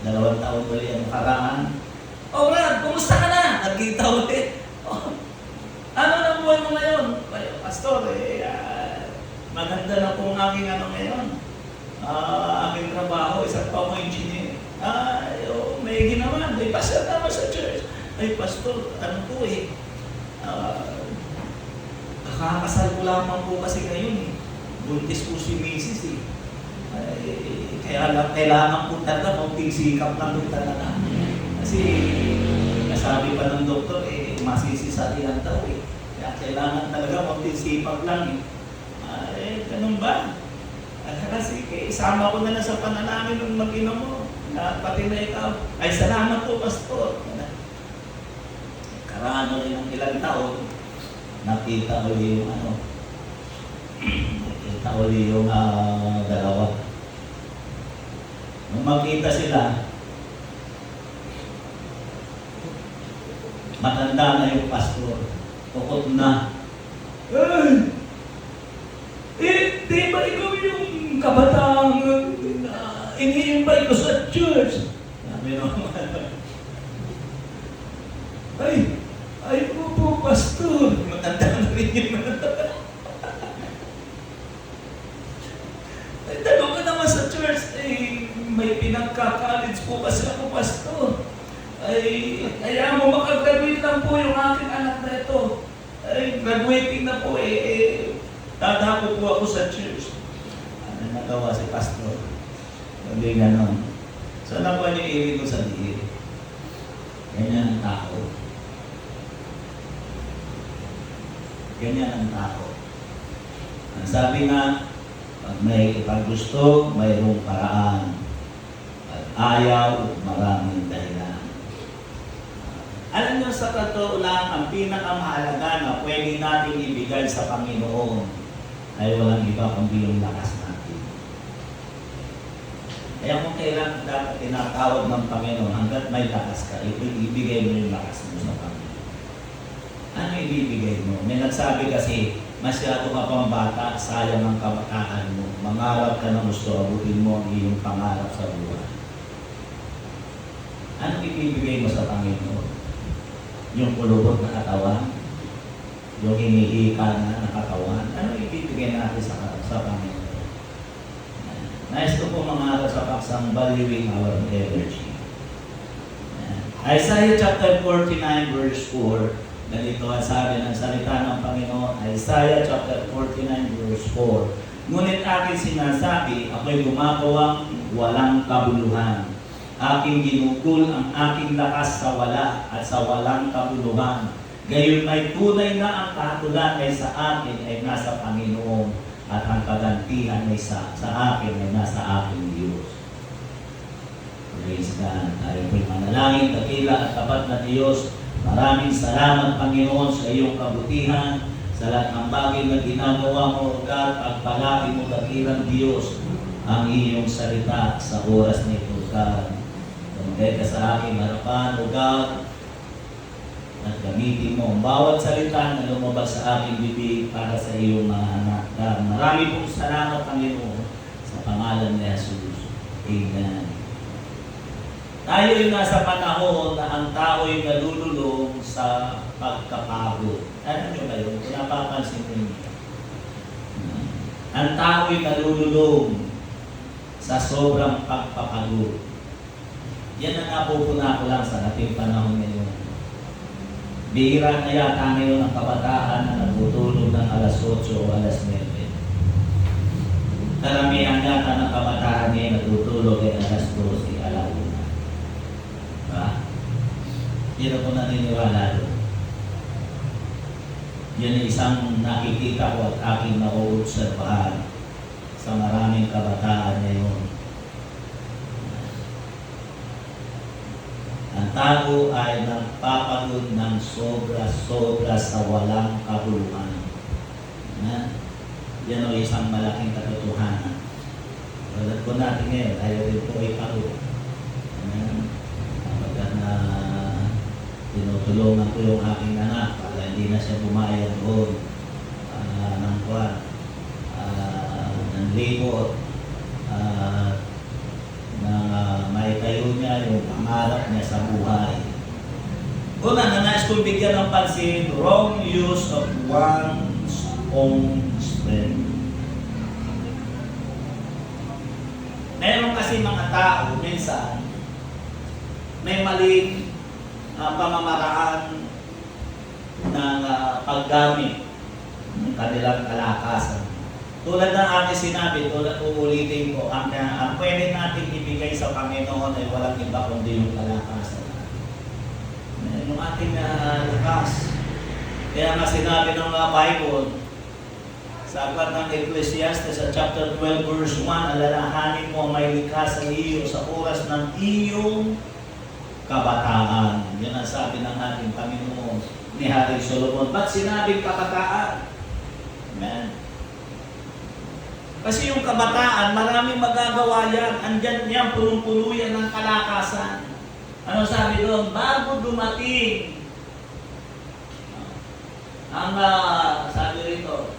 2 taon ulit ang nakaraan. O Brad, kumusta ka na? Nagkita ulit. Ano na buhay mo ngayon? Pastor, maganda na po ang aking ngayon. Aking trabaho, isang pa mo engineer. May ginawa, may pastor naman sa church. Ay, pastor, ano po kakakasal ko lamang po kasi ngayon. Buntis po si Mrs. Kaya kailangan po talaga, maunting sikap lang po talaga. Kasi, nasabi pa ng doktor, masisisalihan daw Kaya kailangan talaga maunting sikap lang ganun ba? Kasi isama ko na lang sa panalangin ng mag-ina mo. Pati na ikaw. Ay, salamat po, pastor. Karaan rin ng ilang taon, nakita ulit yung nakita ulit yung dalawa. Nung magkita sila, matanda na yung pastor. Tukot na. Di ba ikaw yung kabataang ini-invite ko sa church? Sabi naman. Ay po, pastor. Matanda na rin yun. Tanong ka naman sa church, may pinagka-college po kasi ako, pastor. Kaya mo makagraduate lang po yung aking anak na ito. Graduating na po dadako po ako sa church. Ano nagawa si pastor? Hindi ganon. So ano po yung ibig ko sabihin? Ganyan ang tao. Ganyan ang tao. Ang sabi nga, pag may ipaggusto, mayroong paraan. Pag ayaw, maraming dahilan. Alam niyo, sa totoo lang, ang pinakamahalaga na pwede natin ibigay sa Panginoon ay walang iba kundi yung lakas natin. Kaya kung kailan dapat tinatawag ng Panginoon, hanggat may lakas ka, ibigay mo yung lakas mo sa Panginoon. Ano ibibigay mo? May nagsabi kasi, masyado ka pang bata, sayang ang kabataan mo. Mangarap ka na gusto, abutin mo ang iyong pangarap sa buhay. Ano ibibigay mo sa Panginoon? Yung kulubot na katawan? Yung hinihika na katawan? Ano ibibigay natin sa Panginoon? Nais ko po mangarap sa paksang valuing our energy. Isaiah chapter 49 verse 4, ganito ang sabi ng salita ng Panginoon. Isaiah chapter 49 verse 4. Ngunit aking sinasabi, ako'y gumagawang walang kabuluhan. Aking ginugol ang aking lakas sa wala at sa walang kabuluhan. Gayon ay tunay na ang kahatulan ay sa akin ay nasa Panginoon at ang kagantihan ay sa akin ay nasa aking Diyos. Praise God. Tayo po'y manalangin, dakila at tapat na Diyos. Maraming salamat, Panginoon, sa iyong kabutihan, sa lahat ng bagay na ginagawa mo, God, pagpalain mo, dakilang Diyos, ang iyong salita sa oras nito, God. Tumagay ka sa aking harapan, O God, at gamitin mo ang bawat salita na lumabas sa aking bibig para sa iyong mga anak. God, marami pong salamat, Panginoon, sa pangalan ni Jesus. Amen. Tayo ay nasa panahon na ang tao ay nalululong sa pagkapagod. Ano nyo ba yun? Kung napapansin ninyo. Ang tao'y nalululong sa sobrang pagpapagod. Yan ang napupuna ko lang sa ating panahon ngayon. Bihira na yata ngayon ang kabataan na nagtutulog ng alas 8 o alas 9. Karamihan yata ng kabataan ngayon natutulog ay alas 12, alas 1. Diba? Hindi na po naniniwala doon. Yan ang isang nakikita ko at aking nauobserbahan sa maraming kabataan ngayon. Ang tao ay nagpapagod ng sobra-sobra sa walang kahulugan. Yan ang isang malaking katotohanan. Tulad po natin ngayon, tayo rin po ay pagod. Kapag na tinutulungan ko yung aking anak para hindi na siya bumayad doon ng kwan, ng libot, may tayo niya yung pangarap niya sa buhay. Una, nais kong bigyan ng pansin, wrong use of one's own strength. Meron kasi mga tao, minsan, may maling pamamaraan ng paggamit ng kanilang kalakasan. Tulad ng ating sinabi, tulad uulitin ko, ang pwede natin ibigay sa Panginoon ay walang iba kundi yung kalakasan. Yung ating lakas. Kaya nga sinabi ng Bible, sa aklat ng Ecclesiastes sa chapter 12 verse 1, alalahanin mo ang may likha sa iyo sa oras ng iyong kabataan. Yan ang sabi ng ating Panginoon ni Hari Solomon. Ba't sinabing kabataan? Amen. Kasi yung kabataan, maraming magagawa yan. Andyan yan, punong-puno yan ng kalakasan. Ano sabi doon? Bago dumating ang sabi rito,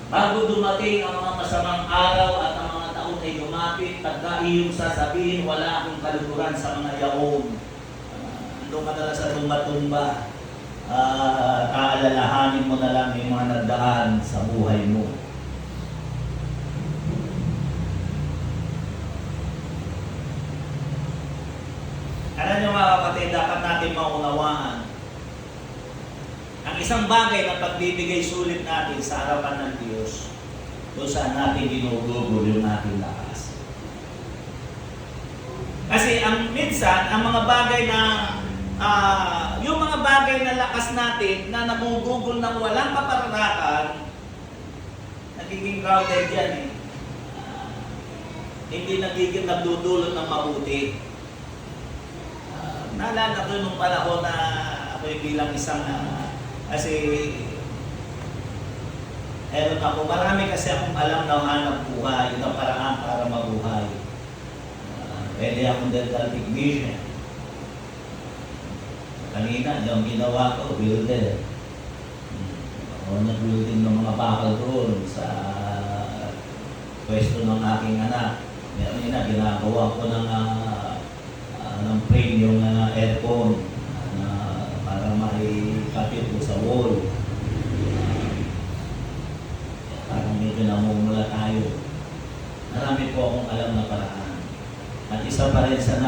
bago dumating ang mga masamang araw at ang mga taon ay lumapit, tagka iyong sasabihin, wala akong kalukuran sa mga yaon. Doon ka na sa tumba-tumba. Kaalalahanin mo na lang yung mga nagdaan sa buhay mo. Alam niyo mga kapatid, dapat natin maunawaan ang isang bagay na pagbibigay sulit natin sa harapan ng Diyos kung saan natin ginugugol yung ating lakas. Kasi minsan, ang mga bagay na yung mga bagay na lakas natin na nagugugol ng walang kapararakan, nagiging crowded yan eh. Hindi nagiging nagdudulot ng mabuti. Naalala ko nung panahon na ako'y bilang isang kasi ewan ako, marami kasi akong alam na hanap buhay, na paraan para mabuhay. Pwede akong dental technician. Kanina, yung ginawa ko, builder. Ako nag-building ng mga bakal doon sa pwesto ng aking anak. Kanina, ginagawa ko ng frame yung aircon para maikapit ko sa wall. Parang medyo namumula tayo. Marami po akong alam na paraan. At isa pa rin sa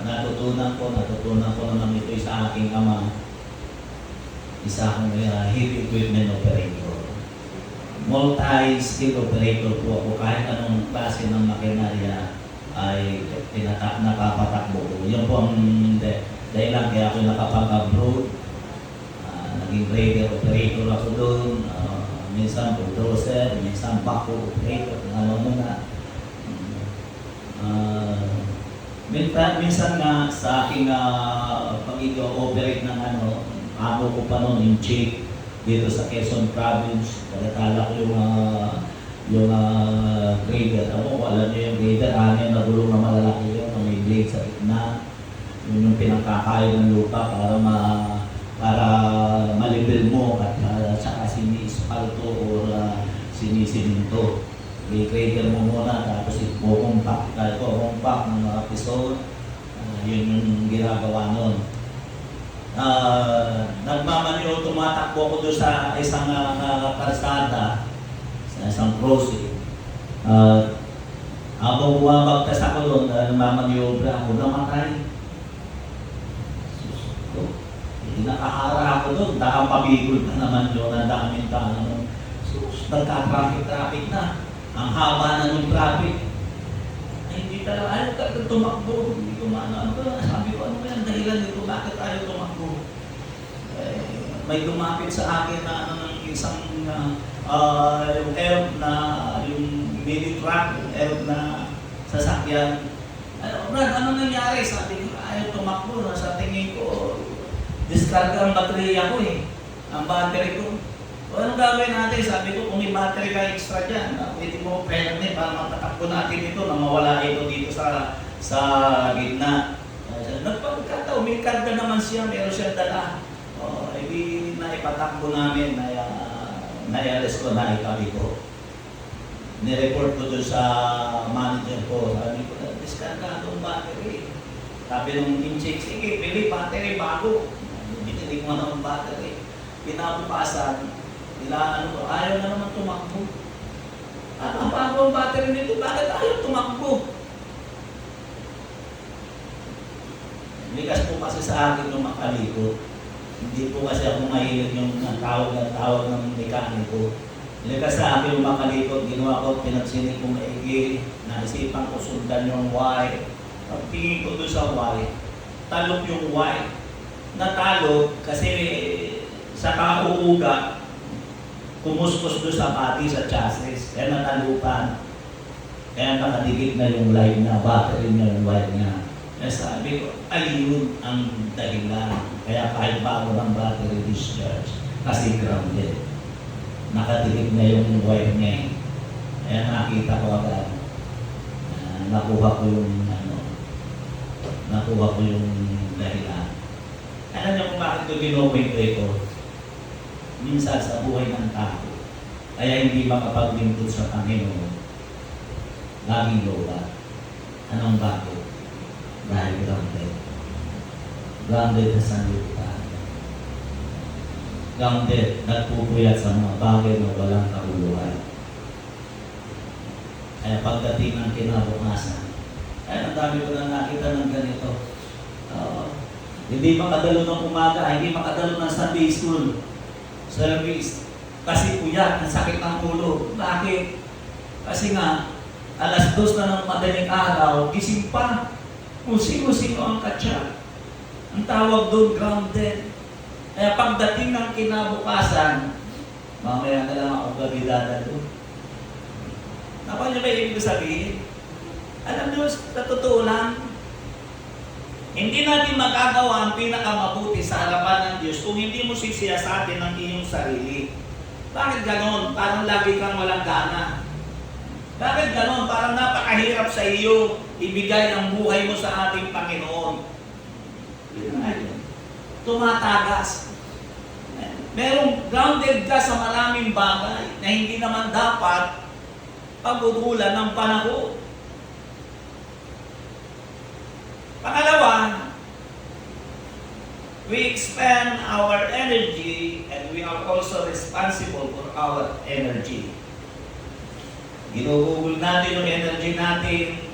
natutunan ko naman ito sa aking ama. Isa akong heavy equipment operator. Multi-skill operator po ako. Kahit anong klase ng makinarya ay nakapatakbo ko. Yun po ang dahilan kaya ako nakapag-abroad. Naging grader operator ako doon. Minsan bulldozer, minsan backhoe operator. Minsan nga sa aking pag-operate ng amo ko pa noon, yung chief dito sa Quezon Province. Pagkatala ko yung grader. Ako, alam niyo yung grader, hangin na gulong na malalaki yun, may blade sa gitna. Yun yung pinangkakayo ng lupa para malibel mo at saka sini-espalto o sinisiminto. I-grader mo muna, tapos i-compact ng mga piston. Yun yung ginagawa nun. nagmamanyo, tumatakbo ako doon sa isang kalsada, sa isang crossing. Habang bumabagtas ako doon, nagmamaniobra ako, namatay. Hindi nakahara ako doon, dahang pabigol ka naman doon, ang daming tao. Nagka-traffic na. Ang haba na ng traffic. Ay, hindi talaga, ayaw talaga tumakbo. Hindi ko maano ba? Sabi ko, ano ba yan? Dahilan nito, bakit ayaw tumakbo? May lumapit sa akin na isang yung help na yung mini truck, yung help na sasakyan. Brad, ano nangyari? Sabi ko, ayaw tumakbo. Sa tingin ko, diskarga ang baterya ko eh. Ang battery ko. O anong gagawin natin? Sabi ko, kung may battery ka extra dyan, pwede mo pernet para matatakbo natin ito na mawala ito dito sa gitna. Nagpagkataon, may karga naman siya, meron siya dala. Hindi na ipatakbo namin, naialis ko, naitabi ko. Nireport ko doon sa manager ko. Sabi ko, diskarga itong battery. Sabi nung incheck, sige, pili battery bago. Binili ko na ng battery. Pinabukasan, ayaw na naman tumakbo. At ang bago ang battery nito, bakit ayaw tumakbo? Likas po kasi sa akin nung makalikot. Hindi po kasi ako mahilig yung tawag ng mekaniko. Likas sa akin yung makalikot, ginawa ko, pinagsinig ko maigi, naisipan ko sundan yung Y. Pagtingin ko doon sa Y, talok yung Y. Natalo kasi sa kauuga, kumuskus doon sa pati sa chassis, kaya natalupan. Kaya nakadikit na yung live na, battery niya, yung wire niya. Kaya sabi ko, ayun ang dahilan. Kaya kahit bago ng battery discharge, kasi grounded. Nakadikit na yung wire niya. Kaya nakita ko agad, nakuha ko yung dahilan. Alam niyo kung bakit ko ginomento ito? Minsan sa buhay ng tao, kaya hindi makapaglingkod sa Panginoon, laging lola. Anong bakit? Dahil grounded. Grounded na sanlibutan. Grounded, nagpupuyat sa mga bagay na walang kahuluhan. Kaya pagdating ng kinabukasan, ang dami ko na nakita ng ganito. Hindi makadalo ng umaga, hindi makadalo ng Sunday school service. Kasi puyat, ang sakit ng ulo. Bakit? Kasi nga, alas 2 na ng madaling araw, gising pa. Kung sino-sino ang katsa. Ang tawag doon, grounded. Kaya pagdating ng kinabukasan, mamaya na lang ako gabidada doon. Nakuha niyo ba yung ibig sabihin? Alam niyo, sa totoo lang, hindi natin magagawa ang pinakamabuti sa harapan ng Diyos kung hindi mo sisiyasatin ang iyong sarili. Bakit ganon? Parang lagi kang walang gana. Bakit ganon? Parang napakahirap sa iyo ibigay ang buhay mo sa ating Panginoon. Tumatagas. Merong grounded ka sa maraming bagay na hindi naman dapat pag-utulan ng panahon. Pangalawa, we expend our energy and we are also responsible for our energy. Ginugugol natin yung energy natin.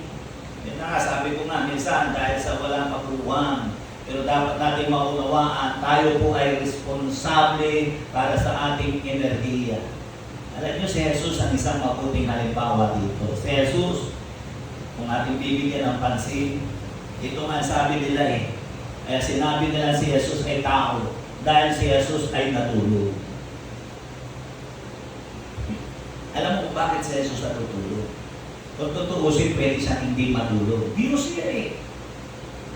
Yan na nga, sabi ko nga, minsan dahil sa walang pagkuhan. Pero dapat natin maunawaan, tayo po ay responsable para sa ating enerhiya. Alam niyo, si Jesus ang isang mabuting halimbawa dito. Si Jesus, kung ating bibigyan ng pansin, ito nga sabi nila eh. Kaya sinabi nila si Jesus ay tao dahil si Jesus ay natulog. Alam mo kung bakit si Jesus natutulog? Kung tutuusin, pwede siya hindi matulog. Diyos siya eh.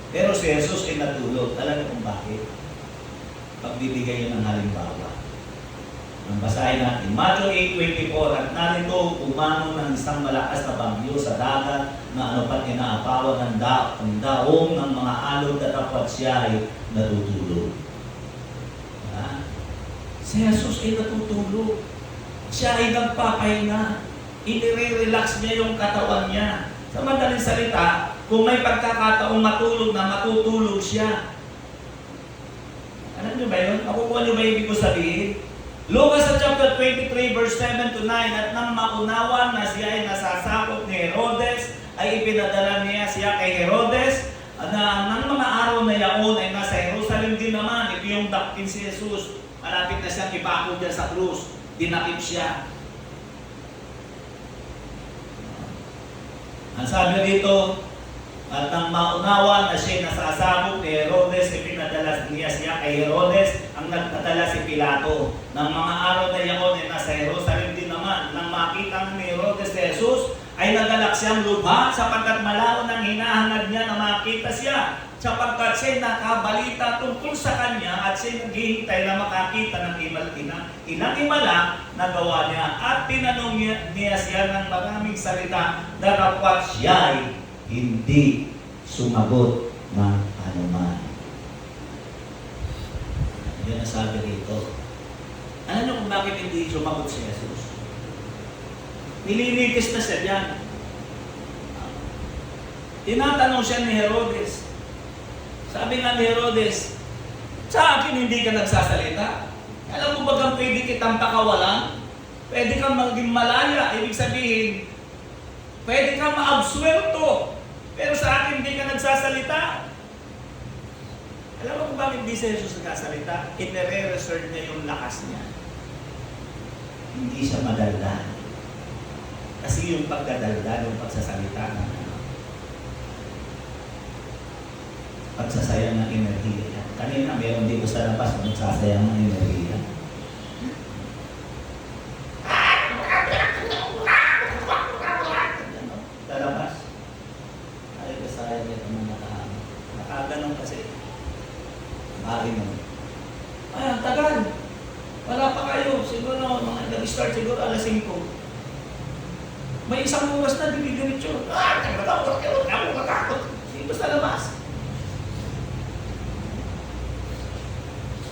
Pero si Jesus ay natulog. Alam mo kung bakit? Pagbibigay niya ng halimbawa. Ang basahin natin, Matthew 8:24, at narito umano ng isang malakas na bagyo sa dagat na ano pat inaapawan ng daong ng mga alog at apat siya ay natutulog. Si Jesus ay natutulog. Siya ay nagpapahinga. Inire-relax niya yung katawan niya. Sa madaling salita, kung may pagkakataong matulog na matutulog siya. Ano ba yun? Nakukuha niyo ba yung ibig ko sabihin? Lucas chapter 23 verse 7 to 9, at nang maunawan na siya ay nasasakop ni Herodes, ay ipinadala niya siya kay Herodes, na ng mga araw na yaon ay nasa Jerusalem din naman. Ito yung dakpin si Jesus. Malapit na siyang ipako dyan sa krus. Dinakip siya. Ang sabi dito, at nang maunawa na siya nasasabog ni Herodes, ipinadala niya siya kay Herodes, ang nagpadala si Pilato. Nang mga araw na yaon ay nasa Jerusalem din naman. Nang makita ni Herodes si Jesus, ay nagalak siyang lubha sapagkat malao ng hinahangad niya na makita siya, sapagkat siya'y nakabalita tungkol sa kanya at siya'y naghihintay na makakita ng ilang himala na gawa niya. At tinanong niya siya ng maraming salita, datapwat siya'y hindi sumagot ng anuman. Yan ang sabi rito. Alam niyo kung bakit hindi sumagot si Jesus? Nililitis na siya dyan. Tinatanong siya ni Herodes. Sabi nga ni Herodes, sa akin hindi ka nagsasalita. Alam mo ba kung pwede kitang pakawalan? Pwede kang maging malaya. Ibig sabihin, pwede kang maabsuelto. Pero sa akin hindi ka nagsasalita. Alam mo kung bakit hindi si Jesus nagsasalita? Inire-reserve niya yung lakas niya. Hindi siya madaldal. Kasi yung pagdadaldal, yung pagsasalita ng pagsasayang ng enerhiya. Kanina meron dito sa labas magsasayang ng enerhiya. Sa labas. Ay, kasayang nito mga tahan. Nakaganon kasi. Bakit naman? Ay, ang tagal. Wala pa kayo. Siguro, mga nag-start siguro alas 5. May isang oras na dinidiretso. Ako matakot. Dito sa labas.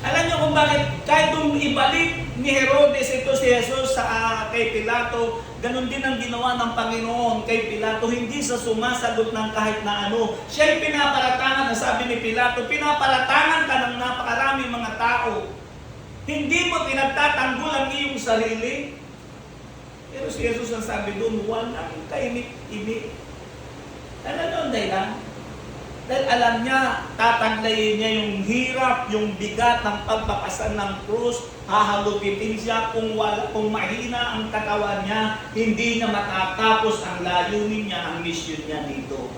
Alam niyo kung bakit kahit ibalik ni Herodes ito si Jesus sa kay Pilato, ganun din ang ginawa ng Panginoon kay Pilato. Hindi sa sumasagot ng kahit na ano. Siya'y pinaparatangan, na sabi ni Pilato, pinaparatangan ka ng napakaraming mga tao. Hindi mo pinagtatanggol ang iyong sarili. Pero si Jesus ang sabi doon, walang kaimik-imik. Alam niyo ang dahilan? Dahil alam niya, tataglayin niya yung hirap, yung bigat ng pagpapasan ng krus, hahalupitin siya kung mahina ang katawan niya, hindi niya matatapos ang layunin niya, ang mission niya dito.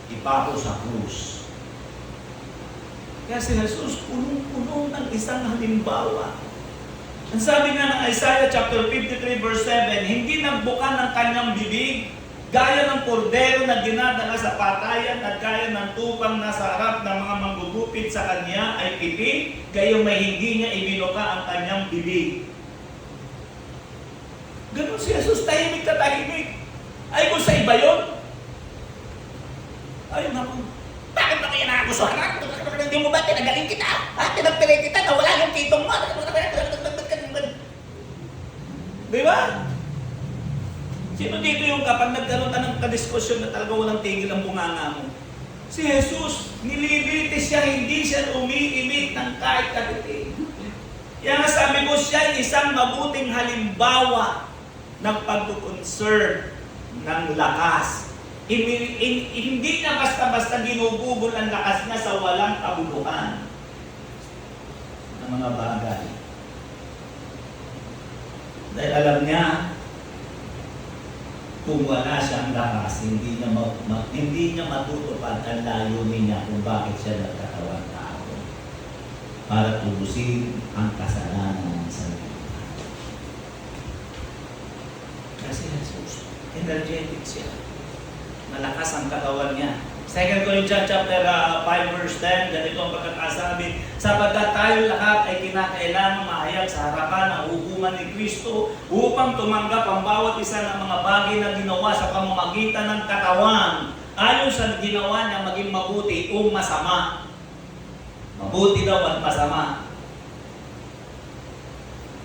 Ipako sa krus. Kaya si Jesus, punong-puno ng isang halimbawa. Ang sabi nga ng Isaiah chapter 53 verse 7, hindi nagbuka ng kanyang bibig, gaya ng kordero na dinadala sa patayan at gaya ng tupang nasa harap ng mga manggugupit sa kanya ay pipig, gayong may hindi niya ibinuka ang kanyang bibig. Ganun si Jesus, tahimik na tahimik. Ay kung sa iba yun, ay naku, bakit ba kaya nakagustuhan? Hindi mo ba tinagaling kita? Tinagpilay kita na wala yung kitong mo. Di ba? Sino dito yung kapag nagkaroon ka ng kadiskusyon na talaga walang tigil ang bunganga mo? Si Jesus, nililitis siya, hindi siya umiimik ng kahit katitig. Kaya nga sabi ko, siya ay isang mabuting halimbawa ng pag-conserve ng lakas. Hindi na basta-basta ginugugol ang lakas niya sa walang kabuluhan ng mga bagay. Dahil alam niya, kung wala siyang lakas, hindi niya matutupad ang layunin niya kung bakit siya nagkatawang tao. Para tubusin ang kasalanan ng sarili. Kasi Jesus, energetic siya. Malakas ang katawan niya. 2 Corinthians chapter 5 verse 10, ganito ang pagkakasabi, sapagkat tayo lahat ay kinakailangan mahayag sa harapan ng hukuman ni Kristo upang tumanggap ang bawat isa ng mga bagay na ginawa sa pamamagitan ng katawan, ayon sa ginawa niya maging mabuti o masama. Mabuti daw at masama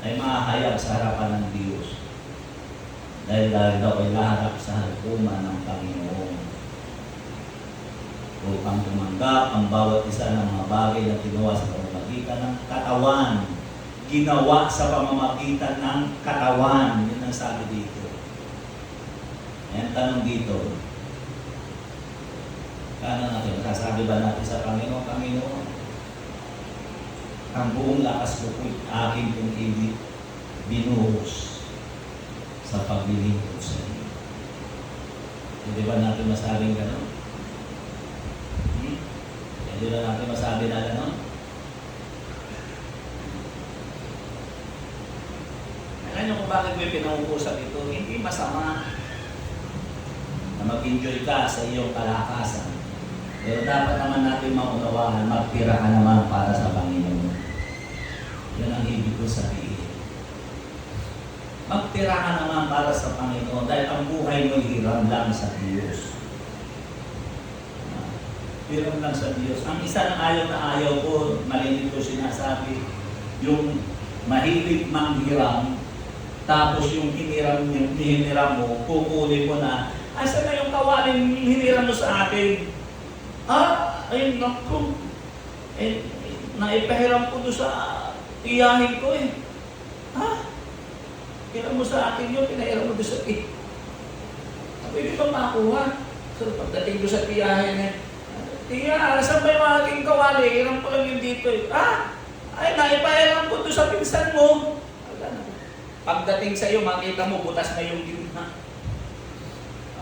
ay mahayag sa harapan ng Diyos. Dahil daw ay laharap sa hukuman ng Panginoon. upang tumanggap ang bawat isa ng mga bagay na ginawa sa pamamagitan ng katawan. Ginawa sa pamamagitan ng katawan. Yun ang sabi dito. Ayan, tanong dito. Kano natin, masasabi ba natin sa Panginoon, Panginoon, ang buong lakas ko po'y aking kong binuhos sa paglilingkod sa iyo. Hindi ba natin masabing gano'n? Hindi ba natin masabi na gano'n? Alam niyo kung bakit may pinag-uusap ito? Hindi masama na mag-enjoy ka sa iyong kalakasan. Pero dapat naman natin maunawahan, magtira ka naman para sa Panginoon. Yan ang ibig ko sabihin. Magtira ka naman para sa Panginoon dahil ang buhay mo hiram lang sa Diyos. Hiram lang sa Diyos. Ang isa na ayaw ko, malinis ko sinasabi, yung mahilig manghiram, tapos yung hiniram mo, kukunin mo na, asa na yung kawaling hiniram mo sa akin? Ayun, naku. Naipahiram ko doon sa tiyahin ko eh. Hiram mo sa akin yun, pinahiram mo doon sa pwede ba makuha? So, pagdating doon sa tiyahin eh, Tiya, saan ba yung aking kawali? Hiram ko lang yun dito eh. Ay, naipahiram ko doon sa pinsan mo. Pagdating sa iyo, makita mo, butas na yung gitna.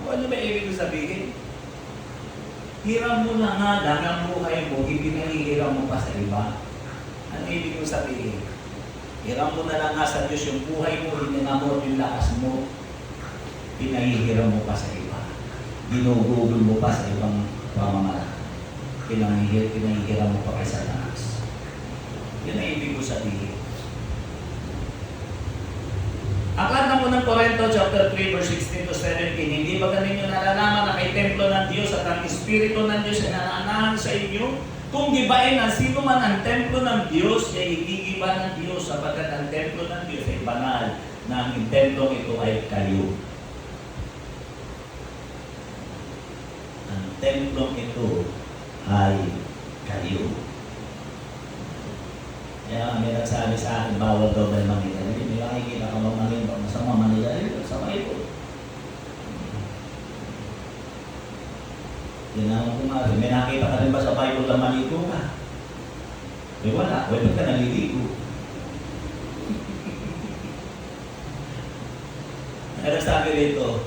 Ano ba ibig sabihin? Hiram mo na nga lang ang buhay mo, ipinahihiram mo pa sa iba. Ano ibig sabihin? Hiram mo na lang nga sa Diyos yung buhay mo, hininamot yung lakas mo, pinahihiram mo pa sa iba. Ginugugol mo pa sa ibang pamamaraan. Pinahihiram mo pa kay Satanas. Yun ang ibig sabihin. Aklat ng unang Korinto, chapter 3, verse 16 to 17, hindi ba ganin nyo nalalaman na kay templo ng Diyos at ang Espiritu ng Diyos ay nananahan sa inyo? Kung gibain ang sino man ang templo ng Diyos, siya igigiba ng Diyos sapagkat ang templo ng Diyos ay banal na ang templong ito ay kayo. Ang templong ito ay kayo. Kaya may nagsabi sa akin, bawal daw dahil mangigalit. May makikita ka bang mangigalit? Masama mangigalit? Masama ito. Ginawang ko nga. May nakita ka rin ba sa Bible na maligo ka? May wala. Wala ka naliligo. Pero sabi rito,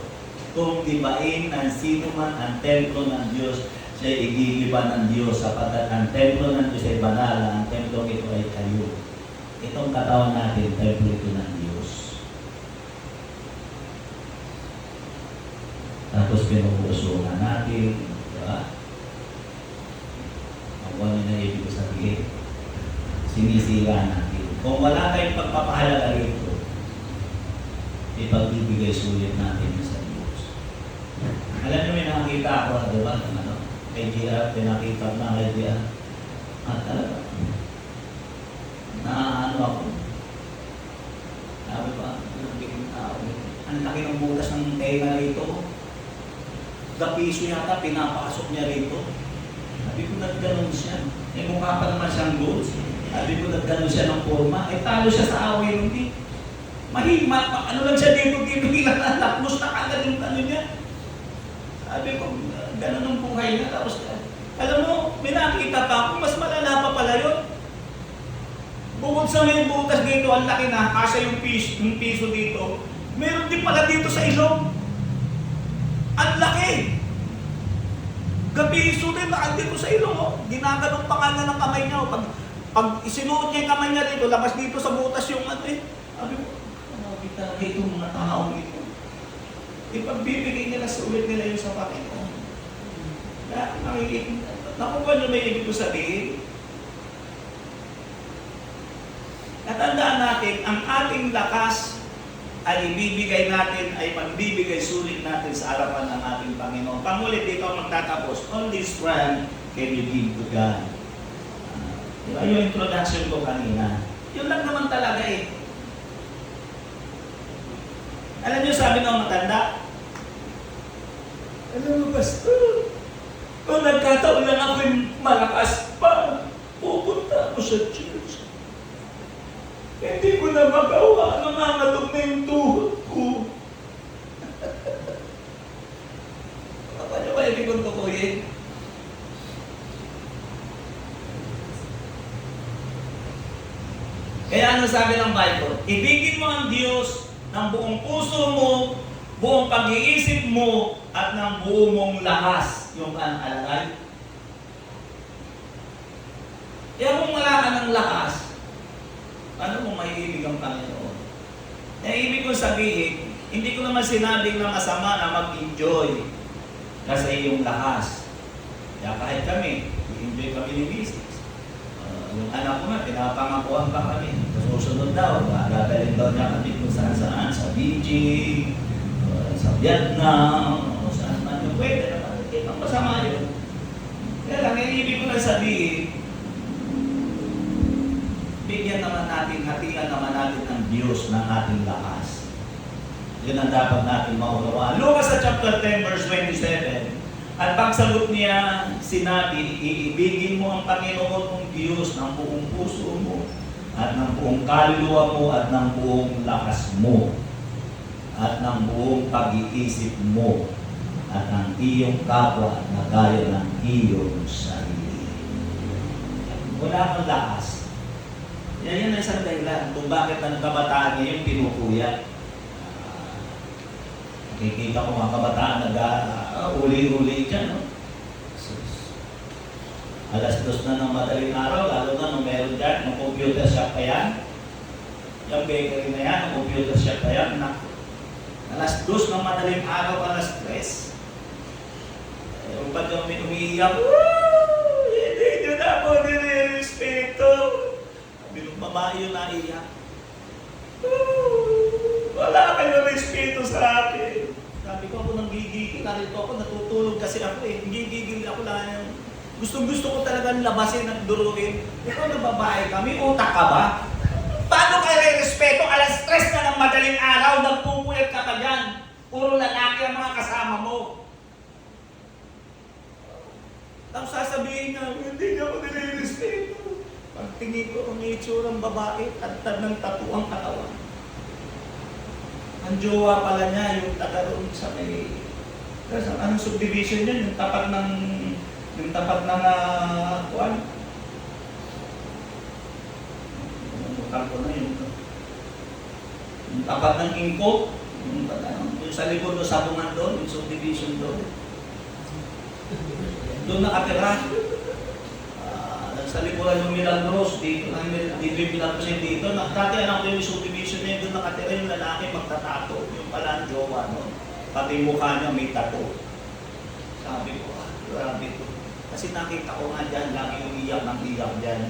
kung dibain ng sino man ang templo ng Diyos, siya igigiba ng Diyos sapagkat ang templo ng Diyos ay banal, ang templo ito ay kayo. Itong katawan natin, templo ito ng Diyos. Tapos pinupusuhan natin, diba? Ang ano na ibig ko sabihin, sinisira natin. Kung wala tayong pagpapahalaga rito, ipagbibigay sulit natin sa Diyos. Alam niyo, may nakakita ako, diba? Kay Gia, pinakita na kay Gia. At talaga, naano ako. Sabi pa, ang laki ng butas ng tenga rito. Piso yata, pinapasok niya rito. Sabi ko, nagganon siya. Eh, mukha pa naman siyang goods. Sabi ko, nagganon siya ng forma. Eh, talo siya sa away hindi. Mahima, ano lang siya dito, lang ang lapos na kagad yung ano niya. Sabi ko, gano'n ang buhay na. Tapos, alam mo, may nakita pa ako, mas malala pa pala yun. Bukod sa may butas dito, ang laki na, kasya yung piso dito, meron din pala dito sa ilong. Ang laki! Gapiso din, dito sa ilong, oh. Ginaganong pa nga ng kamay niya, oh. Pag isinuot niya yung kamay niya dito, labas dito sa butas yung ano eh. Sabi ko, kita dito mga tao dito. Ipagbibigay nila sa ulit nila yung sa Panginoon. Nakuha nyo may ibig ko sabihin. Natandaan natin, ang ating lakas ay ibibigay natin, ay magbibigay sulit natin sa harapan ng ating Panginoon. Pangulit dito ang magtatapos, on this strength can you give to God. Diba yung introduction ko kanina? Yun lang naman talaga eh. Alam niyo, sabi ng matanda, alam mo, Pastor, Kung nagkataon lang ako'y malakas pa, pupunta ako sa church. Hindi ko na magawa, nangangalog na yung tuhod ko. Paano ba ibig kong tukuyin? Kaya ano sabi ng Bible? Ibigin mo ang Diyos ng buong puso mo, buong pag-iisip mo, at ng buong mong lakas. Yung ang alagay. Kaya kung wala ka ng lakas, ano mo maiibig ang Panginoon? Kaya ibig kong sabihin, hindi ko naman sinabing na masama na mag-enjoy sa iyong lakas. Kaya kahit kami, i-enjoy kami ni Mrs. Yung anak ko nga, pinapangakuhan pa kami. Susunod daw, dadalhin daw niya kami kung saan-saan, sa Beijing, sa Vietnam, o saan man yung pwede naman. Ang masama yun. Kaya lang, ibig ko lang sabihin, bigyan naman natin, hatian naman natin ang Diyos ng ating lakas. Yun ang dapat natin maunawaan. Lucas sa chapter 10, verse 27. At pagsagot niya, sinabi, iibigin mo ang Panginoon mong Diyos ng buong puso mo, at ng buong kaluluwa mo, at ng buong lakas mo, at ng buong pag-iisip mo, at ng iyong kapwa na gaya ng iyong sarili. Wala kang lakas. Yan ang isang dahilan kung bakit ang kabataan ngayon pinupuyat. Nakikita ko mga kabataan uli-uli dyan. No? Alas 2 na ng madaling araw, lalo na nung meron dyan, ng computer shop pa yan. Yung bakery na yan, ng computer shop pa yan. Alas 2 ng madaling araw, alas 3. Yung pa dyan umiiyak, hindi nyo na ako nire-respeto. Sabi nung babae yung naiyak. Wala kayong respeto sa akin. Sabi ko ako nang gigigil. Narito ako, natutulog kasi ako eh. Gigigil ako lang yung... Gusto ko talagang labasin at duruin. Ikaw na babae kami, utak ka ba? Paano kayo respeto? Alas 3 na ng madaling araw, nagpupuyat ka pa dyan. Puro lalaki ang mga kasama mo. Tapos sasabihin niya, hindi niya ako nire-respeto. Pagtingin ko ang itsurang babae, tad ng tattoo ang katawan. Ang jowa pala niya, yung taga roon sa may... Kasi anong subdivision yun? Yung tapat ng... Yung tapat ng... kuwan? Yung ko na yun. Yung tapat ng Inco. Yung sa likod doon, sabungan doon, yung subdivision doon. Doon nakatira. Sa likuran yung Milagros, dito yung Milagros yung dito. Dati anak ko yung subdivision niya, doon nakatira yung lalaki magtatato. Yung pala ang jowa no? Pati yung mukha niya may tato. Sabi ko, grabe ko. Kasi nakita ko nga dyan, lagi umiyak ng iyak dyan.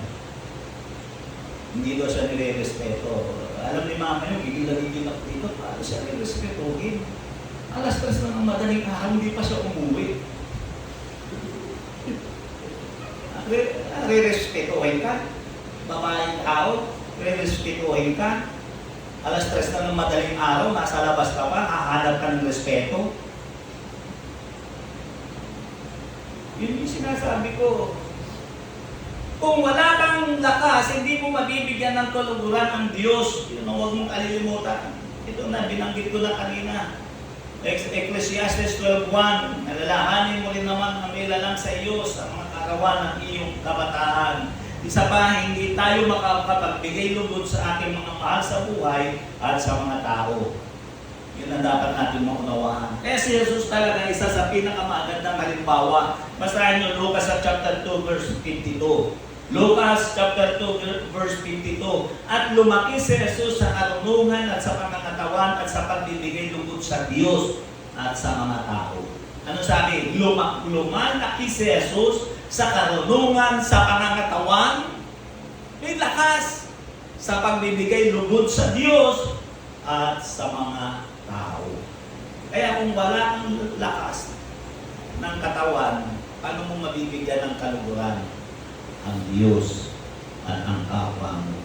Hindi daw siya nire-respeto. Alam ni mama yung gigil-gigil ako dito, paano siya nire-respetuhin? Alas 3 na ng madaling araw, hindi pa siya umuwi. Re-respetuhin ka. Babaeng tao, re-respetuhin ka. Alas 3 na ng madaling araw, nasa labas ka pa, hahanap ka ng respeto. Yun yung sinasabi ko. Kung wala kang lakas, hindi mo mabibigyan ng kaluguran ang Diyos. Yun ang huwag mong kalilimutan. Ito na, binanggit ko na kanina. Ecclesiastes 12:1, nalalahanin mo rin naman ang nilalang sa iyo sa mga karawan ng iyong kabataan. Isa pa, hindi tayo makapagbigay lugod sa ating mga mahal sa buhay at sa mga tao. Yun ang dapat natin maunawaan. Kaya si Jesus talaga isa sa pinakamagandang halimbawa. Basahin nyo Lucas chapter 2 verse 52. Lucas chapter 2 verse 52. At lumaki si Jesus sa karunungan at sa pangangatawan at sa pagbibigay lugod sa Diyos at sa mga tao. Ano sabi? Lumalaki si Jesus sa karunungan, sa pangangatawan, may lakas sa pagbibigay lugod sa Diyos at sa mga tao. Kaya kung wala kang lakas ng katawan, paano mo mabibigyan ng kaluguran ang Diyos at ang kapwa mo?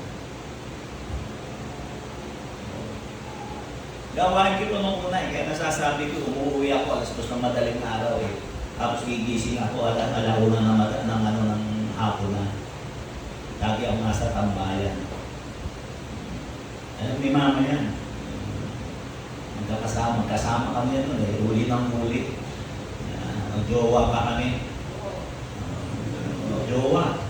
Gawain ko ito nung una kaya nasasabi ko, umuwi ako alas 2 ng madaling araw Tapos gigising ako, alauna ng hapon na. Lagi ako nasa tambayan. Alam ni mama yan. Magkasama kami yan nun eh. Huli ng huli. Jowa pa kami. Jowa.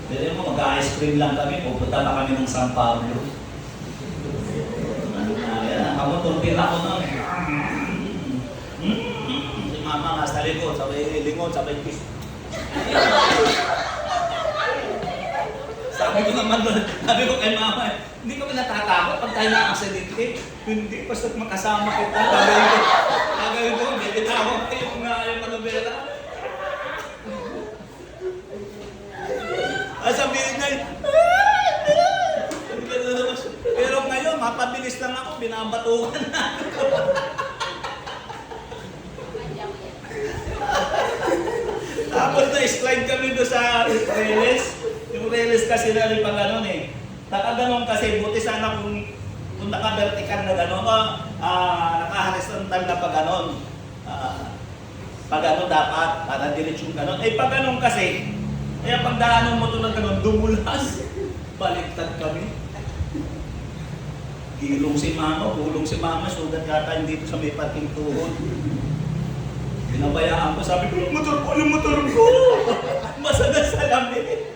Pero mo, mag-ice cream lang kami. Pupunta pa kami ng San Pablo. Ako tulpin ako nun. Si mama nga sa likod, sabay lingon, sabay kiss. Sabi ko naman doon, sabi ko kay mama, hindi kami natatakot pag tayo na-aksidente. Hindi, basta makasama kita. Gagawin ko, bibitawag ko yung manobela. Sabihin niya, pero ngayon, mapabilis lang ako, binabatukan na ako. Tapos na-slide kami doon sa reles. Yung reles kasi na rin pag ganon eh. Nakaganon kasi, buti sana kung naka-vertical na ganon, naka-horizontal na pag ganon. Pag ganon dapat, para diretsyon ganon. Eh pag ganon kasi, kaya pag daanan mo ito na ganon, dumulas. Baliktad kami. Gulong si mama, sugat yata hindi sa may parking tuhod. Pinabayaan ko, sabi ko, yung motor ko! Masagas sa lamig.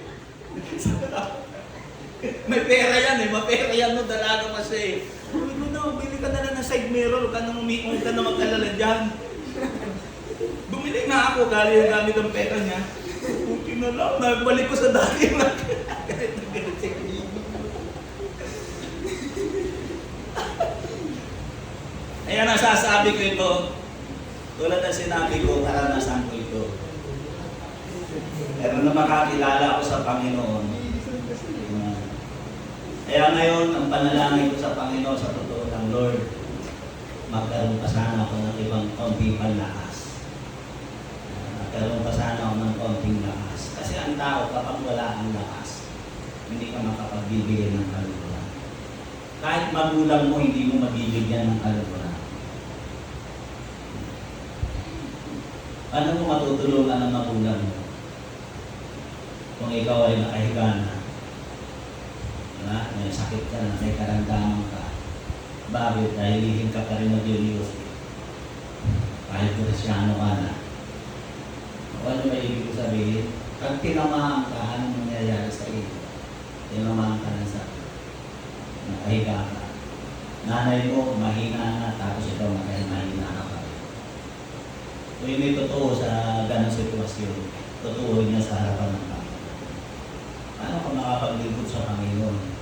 May pera yan eh, mapera yan no, dalaga pa siya eh. Sabi ko na, bili ka na lang ng side mirror, huwag ka na huwag ka na mag-alala dyan. Bumili na ako, galing gamit ang pera niya. Puti na lang, nagbalik ko sa dati na. Kaya nasasabi ko ito, tulad ng sinabi ko, karanasan ko ito. Pero na makakilala ko sa Panginoon. Kaya ngayon, ang panalangin ko sa Panginoon, sa totoo ng Lord, magkaroon pa sana ako ng ibang konting panlakas. Magkaroon pa sana ako ng konting lakas. Kasi ang tao, kapag wala ang lakas, hindi ka makapagbibigay ng kaluguran. Kahit magulang mo, hindi mo mabibigyan ng kaluguran. Ano mo matutulungan ng magulang mo? Kung ikaw ay nakahiga na, may sakit ka na, may karamdaman ka, bakit? Dahil hihin ka pa rin mag-Diyos. Kahit Kristyano ka na. O ano ba ibig ko sabihin? Pag tinamaan ka, anong mangyayari sa iyo? Tinamaan ka ng sakit. Nakahiga ka. Nanay mo, mahina na, tapos ikaw mahina ka pa. Kung may totoo sa ganang sitwasyon, totoo niya sa harapan ng Panginoon. Paano ka makapaglingkod sa Panginoon?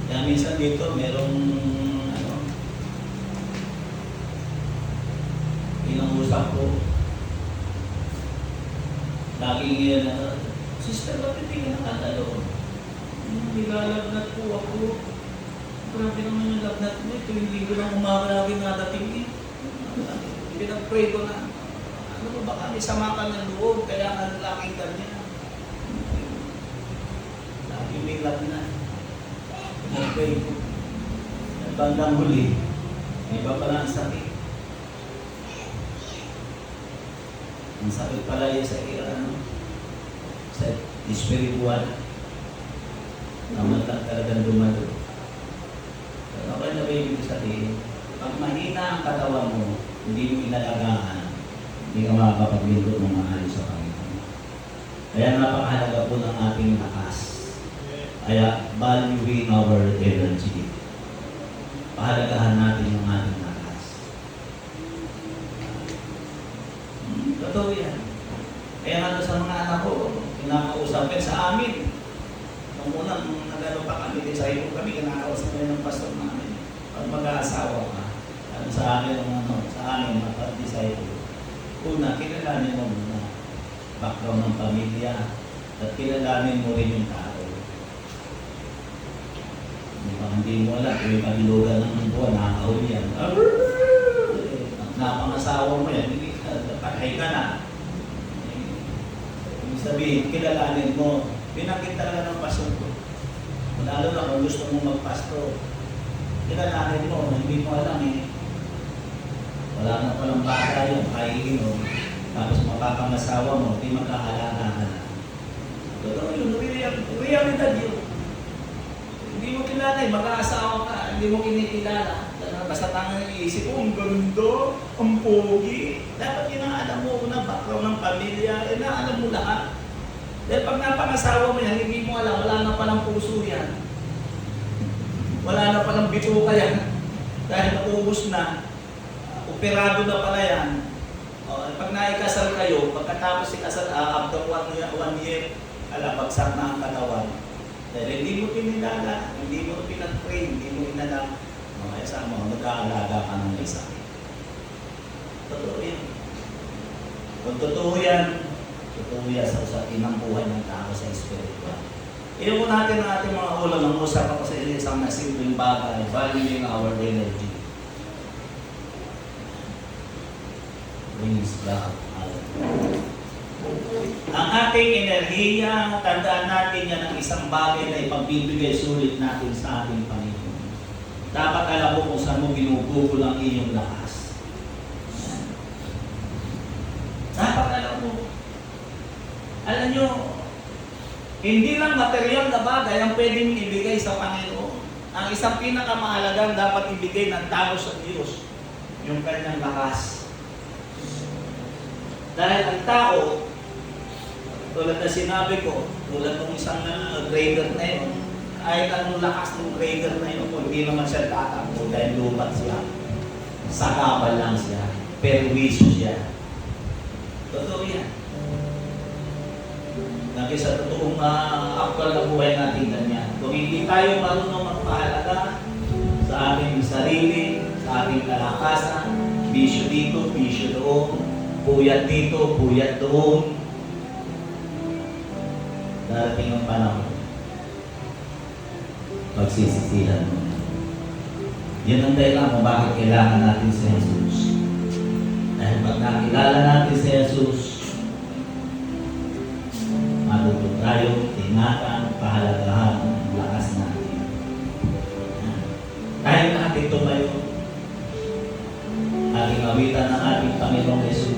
Kaya minsan dito, merong inangusap ko. Laging yan Sister, bakit hindi ka nakatalo? Nilalagnat po ako. Grabe naman yung lagnat mo. Ito yung linggo ng umaga lagi nadating eh. Pinag-pray ko na. Ano ba baka may sama ka ng loob, kaya nga laging ganyan. Lagi may lagnat. Pinag-pray ko. Bandang huli, iba pala ang sakit. Ang sakit pala yun sa sa spiritual. Naman lang talagang dumalo. Pero okay na ba yung sabihin? Pag mahina ang katawan mo, hindi mo inalagaan, hindi ka makapaglingkod ng maayos sa Panginoon. Kaya napakahalaga po ng ating lakas. Kaya valuing our energy. Pahalagahan natin yung ating lakas. Totoo yan. Kaya nga sa mga anak ko, kinakausap sa amin. Nung unang nagano pa kami, design kami, kinakausap kami ng pastor namin. Pag mag-aasawa ka, sa akin, sa amin, mag-design ko. Una, kilalanin mo muna background ng pamilya at kilalanin mo rin yung tao. Hindi mo alam, kung yung kabilugan ng buwan, nakakahuli yan. Napangasawa mo yan, hindi patay ka na. Ibig sabihin, kilalanin mo, pinakita talaga ng pastor ko. Lalo na kung gusto mong magpasto, kilalanin mo, hindi mo alam eh. Wala na palang bata yung kaiinom, tapos mapapangasawa mo, di magkakalaga ka na. Totoo yun, realidad yun. Hindi mo kilala eh, mag-aasawa ka, hindi mo kinikilala. Basta tangan ng iisip, oh, ang ganda, ang pogi. Dapat inaalam mo na background ng pamilya, inaalam mo lahat. Dahil pag napangasawa mo yan, hindi mo alam, wala na palang puso yan. Wala na palang bituka yan. Dahil naubos na, operado na pala yan. Pag naikasal kayo, pagkatapos ikasal, after 1 year, bagsak na ang katawan. Dahil hindi mo pinilala, hindi mo pinag-train, hindi mo inalam, mga isa, mag-aalaga ka ng isa. Totoo yan. Kung totoo yan sa inang buhay ng tao sa spiritual. Iyon po natin ang ating mga ulam, ang usap ako sa isang na simpleng bagay, valuing our energy. Praise God. Ang ating enerhiya, tandaan natin yan ang isang bagay na ipagbibigay sulit natin sa ating Panginoon. Dapat alam mo kung saan mo binubukol ang iyong lakas. Dapat alam mo. Alam nyo, hindi lang material na bagay ang pwedeng ibigay sa Panginoon. Ang isang pinakamahalagang dapat ibigay ng tao sa Diyos, yung kanyang lakas. Dahil ang tao, tulad na sinabi ko, tulad ng isang grader na yun, kahit anong lakas ng grader na yun, kung hindi naman siya tatakbo dahil lupat siya, sakabal lang siya, perwisyo siya. Totoo yan. Dahil sa totoong actual na buhay natin ganyan. Kung hindi tayo marunong magpahalaga sa ating sarili, sa ating kalakasan, bisyo dito, bisyo doon, puyat dito, puyat doon, darating ang panahon, magsisisilan mo. Yan ang dahilan kung bakit kailangan natin si Jesus. Dahil pag nakilala natin si Jesus, matuto tayo, ingatan, pahalagahan, lakas natin. Kahit natin tumayo, ating awitan ng ating Panginoong Jesus.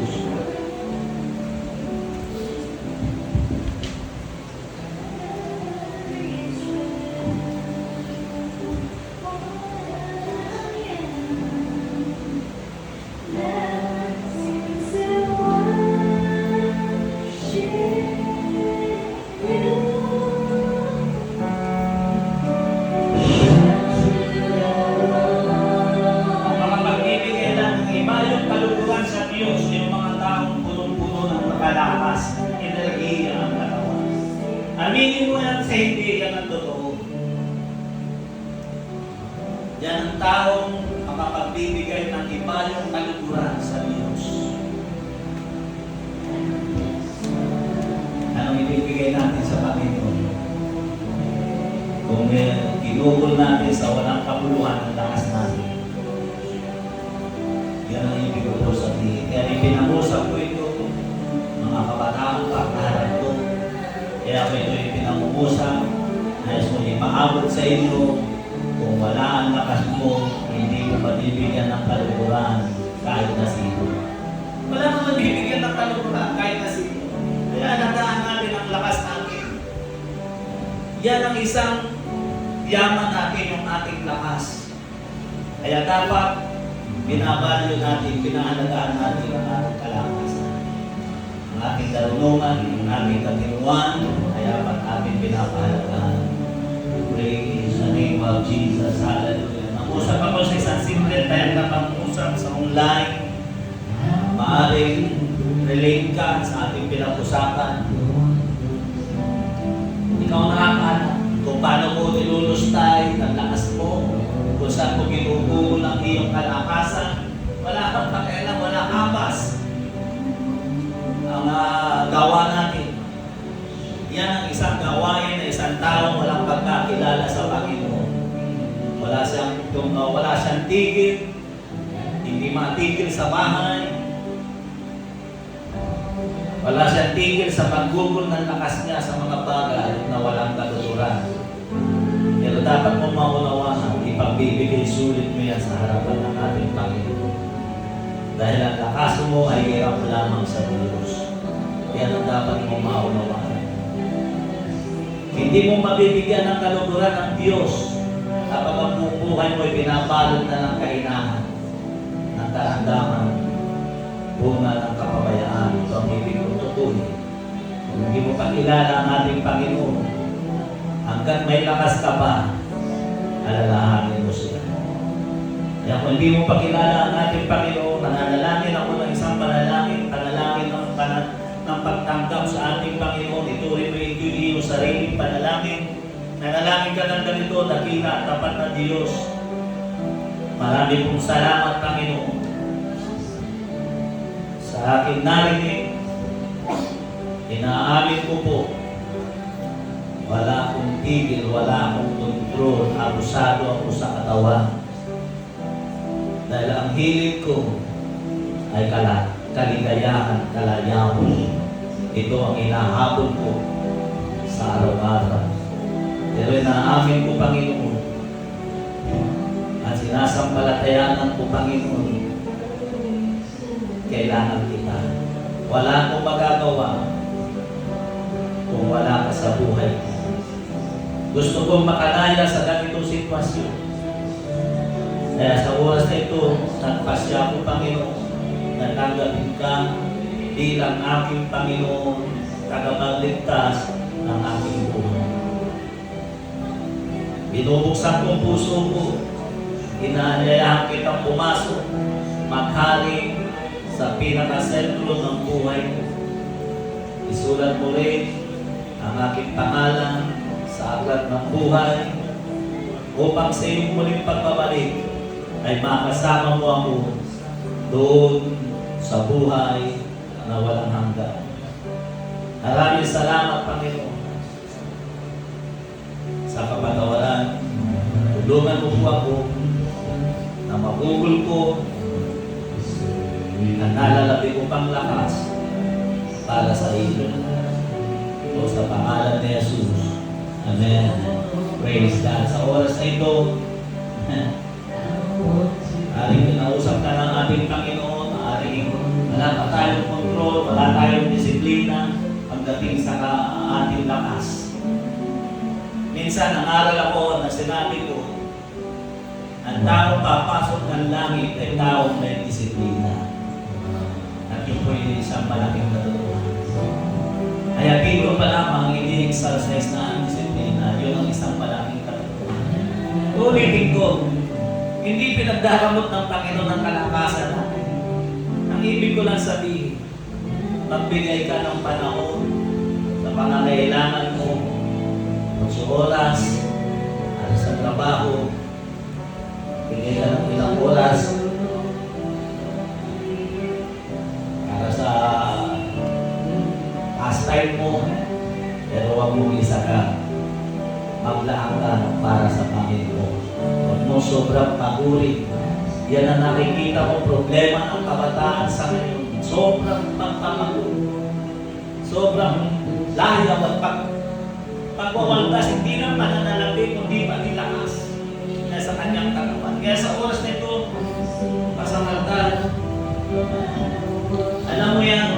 Aminin mo yan sa hindi, yan ang totoo. Yan ang taong makapagbibigay ng iba yung kaluguran sa Diyos. Anong ibibigay natin sa Panginoon? Kung ginugol natin sa walang kapuluhan ng lakas natin, yan ang ibig ko sabihin. Kaya ipinangusap ko ito, mga kabataang pagkaharap ko. Kaya ako ito ipinangusap, nais mo ipaabot sa inyo, kung wala ang lakas mo, hindi mo mabibigyan ng kaluguran kahit na sino. Wala mo mabibigyan ng kaluguran kahit na sino. Kaya nandaan natin ang lakas natin. Yan ang isang yaman natin, yung ating lakas. Kaya dapat binabalyo natin, pinahalagaan natin ang ating kalakasan. Ang ating karunungan, ang ating katinuan, kaya ba't ating pinapahalagaan. Praise the name of Jesus. Hallelujah. Nag-usap ako sa isang simple time na pang-usap sa online. Maaring relate ka sa ating pinag-usapan. Ikaw nakakaalam kung paano mo nilulustay ang lakas mo, kung saan mo ginugugol ang iyong kalakasan. Wala kang pakialam, wala kabas ang gawa natin. Yan ang isang gawain na isang tao walang pagkakilala sa Panginoon. Wala siyang tigil, hindi matigil sa bahay. Wala siyang tigil sa paggugol ng lakas niya sa mga bagay na walang katuturan. Pero dapat mong maunawaan, ipagbibigay sulit mo yan sa harapan ng ating Panginoon. Dahil ang lakas mo ay hirap lamang sa Diyos. Yan ang dapat mo maunawaan. Hindi mo mabibigyan ng kaluguran ng Diyos kapag ang buong buhay mo ay binabalot na ng kainahan, ng karamdaman, bunga ng kapabayaan. Ito ang ibig kong tutunin. Kung hindi mo pakilala ang ating Panginoon, hanggang may lakas ka pa, alalahanin mo siya. Kaya kung hindi mo pakilala ang ating Panginoon, nananalangin ako ng isang panalangin ng pagtanggap sa ating Panginoon. Ituloy mo yung iyong sariling panalangin. Nanalangin ka ng ganito, dakila at tapat na Diyos. Marami pong salamat, Panginoon, sa aking narinig. Inaamin ko po, wala akong tigil, wala akong kontrol, abusado ako sa katawan. Dahil ang hilig ko ay kaligayahan, kalayawan. Ito ang hinahabol ko sa araw-araw. Pero inaamin ko, Panginoon, at sinasampalatayanan ko, Panginoon, kailangan kita. Wala akong magagawa kung wala ka sa buhay ko. Gusto kong makalaya sa ganitong sitwasyon. Kaya sa oras na ito, nagpasya ko, Panginoon, na tanggapin ka bilang aking Panginoon, tagapagligtas ng aking buhay. Binubuksan kong puso ko, inaanyayahan kitang pumasok, maghari sa pinakasentro ng buhay ko. Isulat mo rin ang aking pangalan sa aklat ng buhay upang sa iyong muling pagbabalik ay makasama mo ako doon sa buhay na walang hanggan. Maraming salamat, Panginoon, sa kapatawaran. Tulungan mo po ako na magugol ko at nalalabi ko pang lakas para sa iyo. Ito sa pangalan ni Jesus. Amen. Praise God. Sa oras na ito, aring kinausap ka ng ating Panginoon, aring wala pa tayong kontrol, wala tayong disiplina pagdating sa ating lakas. Minsan, nangaral ako na sinabi ko, ang taong papasok ng langit ay taong may disiplina. At yun po yung isang malaking katotohanan. Kaya dito pa lamang ini-exercise na ang disiplina, yun ang isang malaking katotohanan. Ulitin ko, hindi pinagdaramot ng Panginoon ang kalakasan natin. Ang ibig ko lang sabihin, magbigay ka ng panahon sa pangangailangan mo, sa oras, at sa trabaho, bigay ka ng ilang oras para sa pastime mo, pero huwag mong isa ka, maglaan ka para sa Panginoon. Huwag mo sobrang paguri. Yan ang nakikita ko problema ng kabataan sa ngayon. Sobrang pagpapaguri. Sobrang layaw at pagwawagas, hindi lang mananalabi, kundi panilakas na sa kanyang katawan. Kaya sa oras na ito, pasamantal, alam mo yan,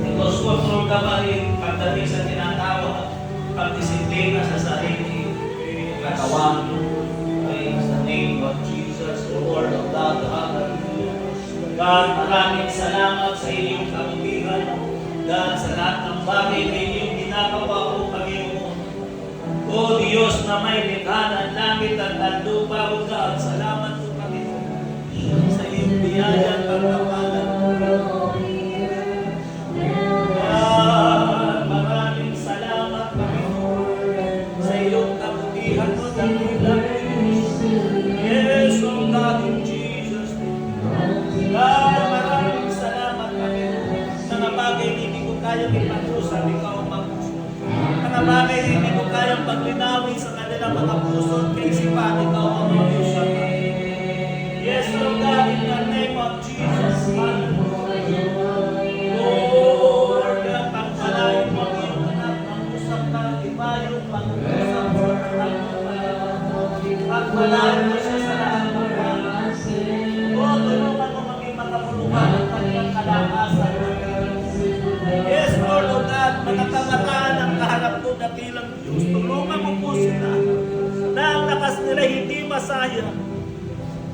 because control ka pa rin pagdating sa tinatawag, pagdisiplina sa sarili, katawan. Praise the name of Jesus, Lord of God, hallelujah. God, maraming salamat sa iyong kabutihan. God, sa lahat ng bagay na iyong ginagawa ko, Panginoon. O Diyos na may likha ng langit at ang lupa, O God, salamat po, Panginoon, sa iyong biyaya at pagkapalan. God, maraming salamat, Panginoon, sa iyong kabutihan mo, dakilang yes, O God, in Jesus' name. God, maraming salamat, Panginoon, sa mga bagay hindi ko kayang ipag-usap, ikaw ang mag-usap. Mga bagay hindi ko kayang paglinawin sa kanilang mga puso at kaisipan, ikaw ang mag-usap. Yes, O God, in the name of Jesus, hallelujah. Lord, pagpalain mo ang iyong anak, mag-usap ka, iba yung pag-usap sa anak mo. Pagpalain mo siya sa lahat ng mga. O, tulungan mo maging nila hindi masaya.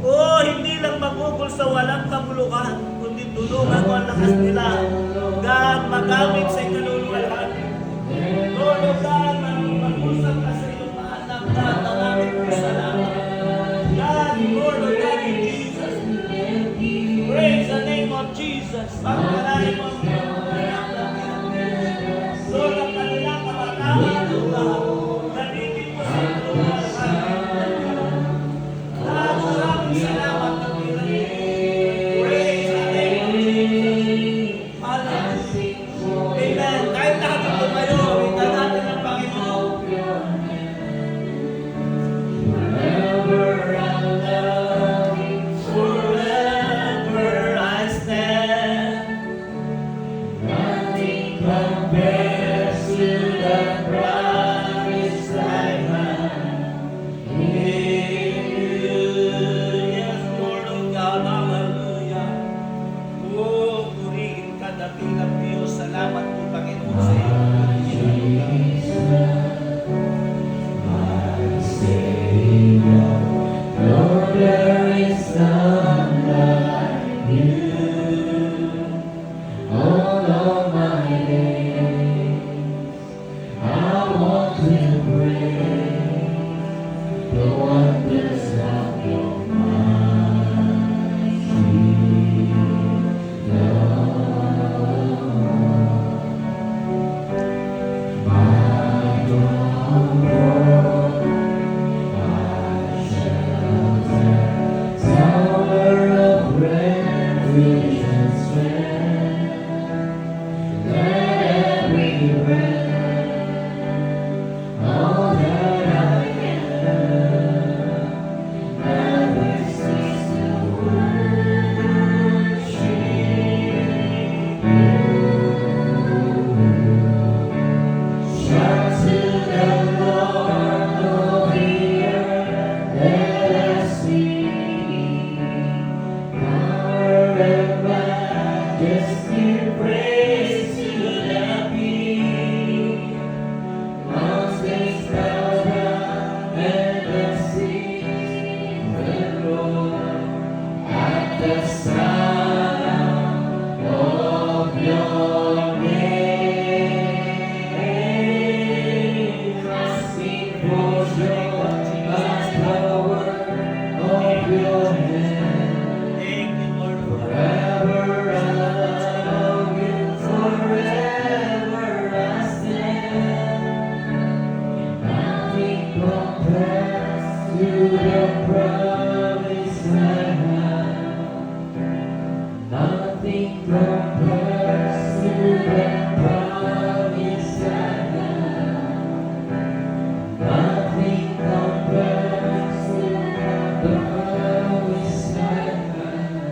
Oh, hindi lang magugol sa walang kamulukan, kundi tulungan mo ang lakas nila. God, magamit sa ikaluluwalhati. Lord of God, mag-usap ka sa iyong mga anak, God, maraming po salamat. God, Lord of God, in Jesus. Praise the name of Jesus. Pagpalain mo ang iyong anak namin. Lord, ang kanilang kabataan, O God, nandito po sa ikaluluwalhati. God, maraming salamat na praise the name of Jesus. Hallelujah. Amen. Kahit lahat ng tumayo, ita natin ang Panginoon. Forever I love you, Forever I stand. nothing compares to the promise I have. Yes, Lord of God, hallelujah. Oh, purihin ka, dakilang Diyos. Salamat po, Panginoon, sa iyo. My Savior, Lord, there is none like you. All of my days, I want to praise the wonders of your mighty love. My God, my shelter, tower of refuge and strength. Let every breath, all that I am, never cease to worship you. Shout to the Lord of the earth, let us sing. Power and majesty, praise to the King. Mountains bow down and the seas will roar at the sound of your name. I sing for joy at the work of your hand. Thank you, Lord, for Forever I love you, forever I stand. Nothing compares to the promise I have. Nothing compares to the promise I have. Nothing compares to the promise I have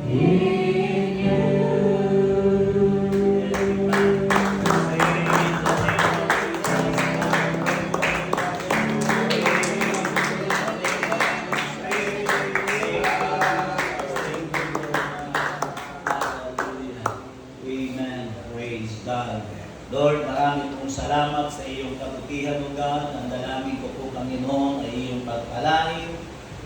in you. Amen. Praise God. Lord, marami pong salamat sa iyong kabutihan, O God. Ang dalangin ko po, Panginoon, ay iyong pagpalain.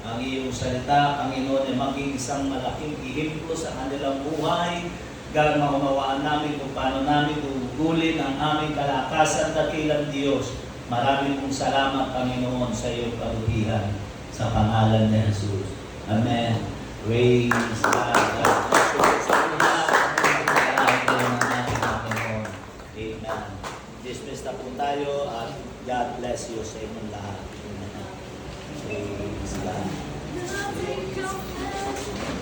Ang iyong salita, Panginoon, ay maging isang malaking ihemplo sa kanilang buhay. God, maunawaan namin kung paano namin gugulin ang aming kalakasan, dakilang Diyos. Marami pong salamat, Panginoon, sa iyong kabutihan. Sa pangalan ni Jesus. Amen. Praise God. God bless you sa lahat. Salamat po ng ating Panginoon. Amen. Dismiss na po tayo at God bless you sa inyong lahat.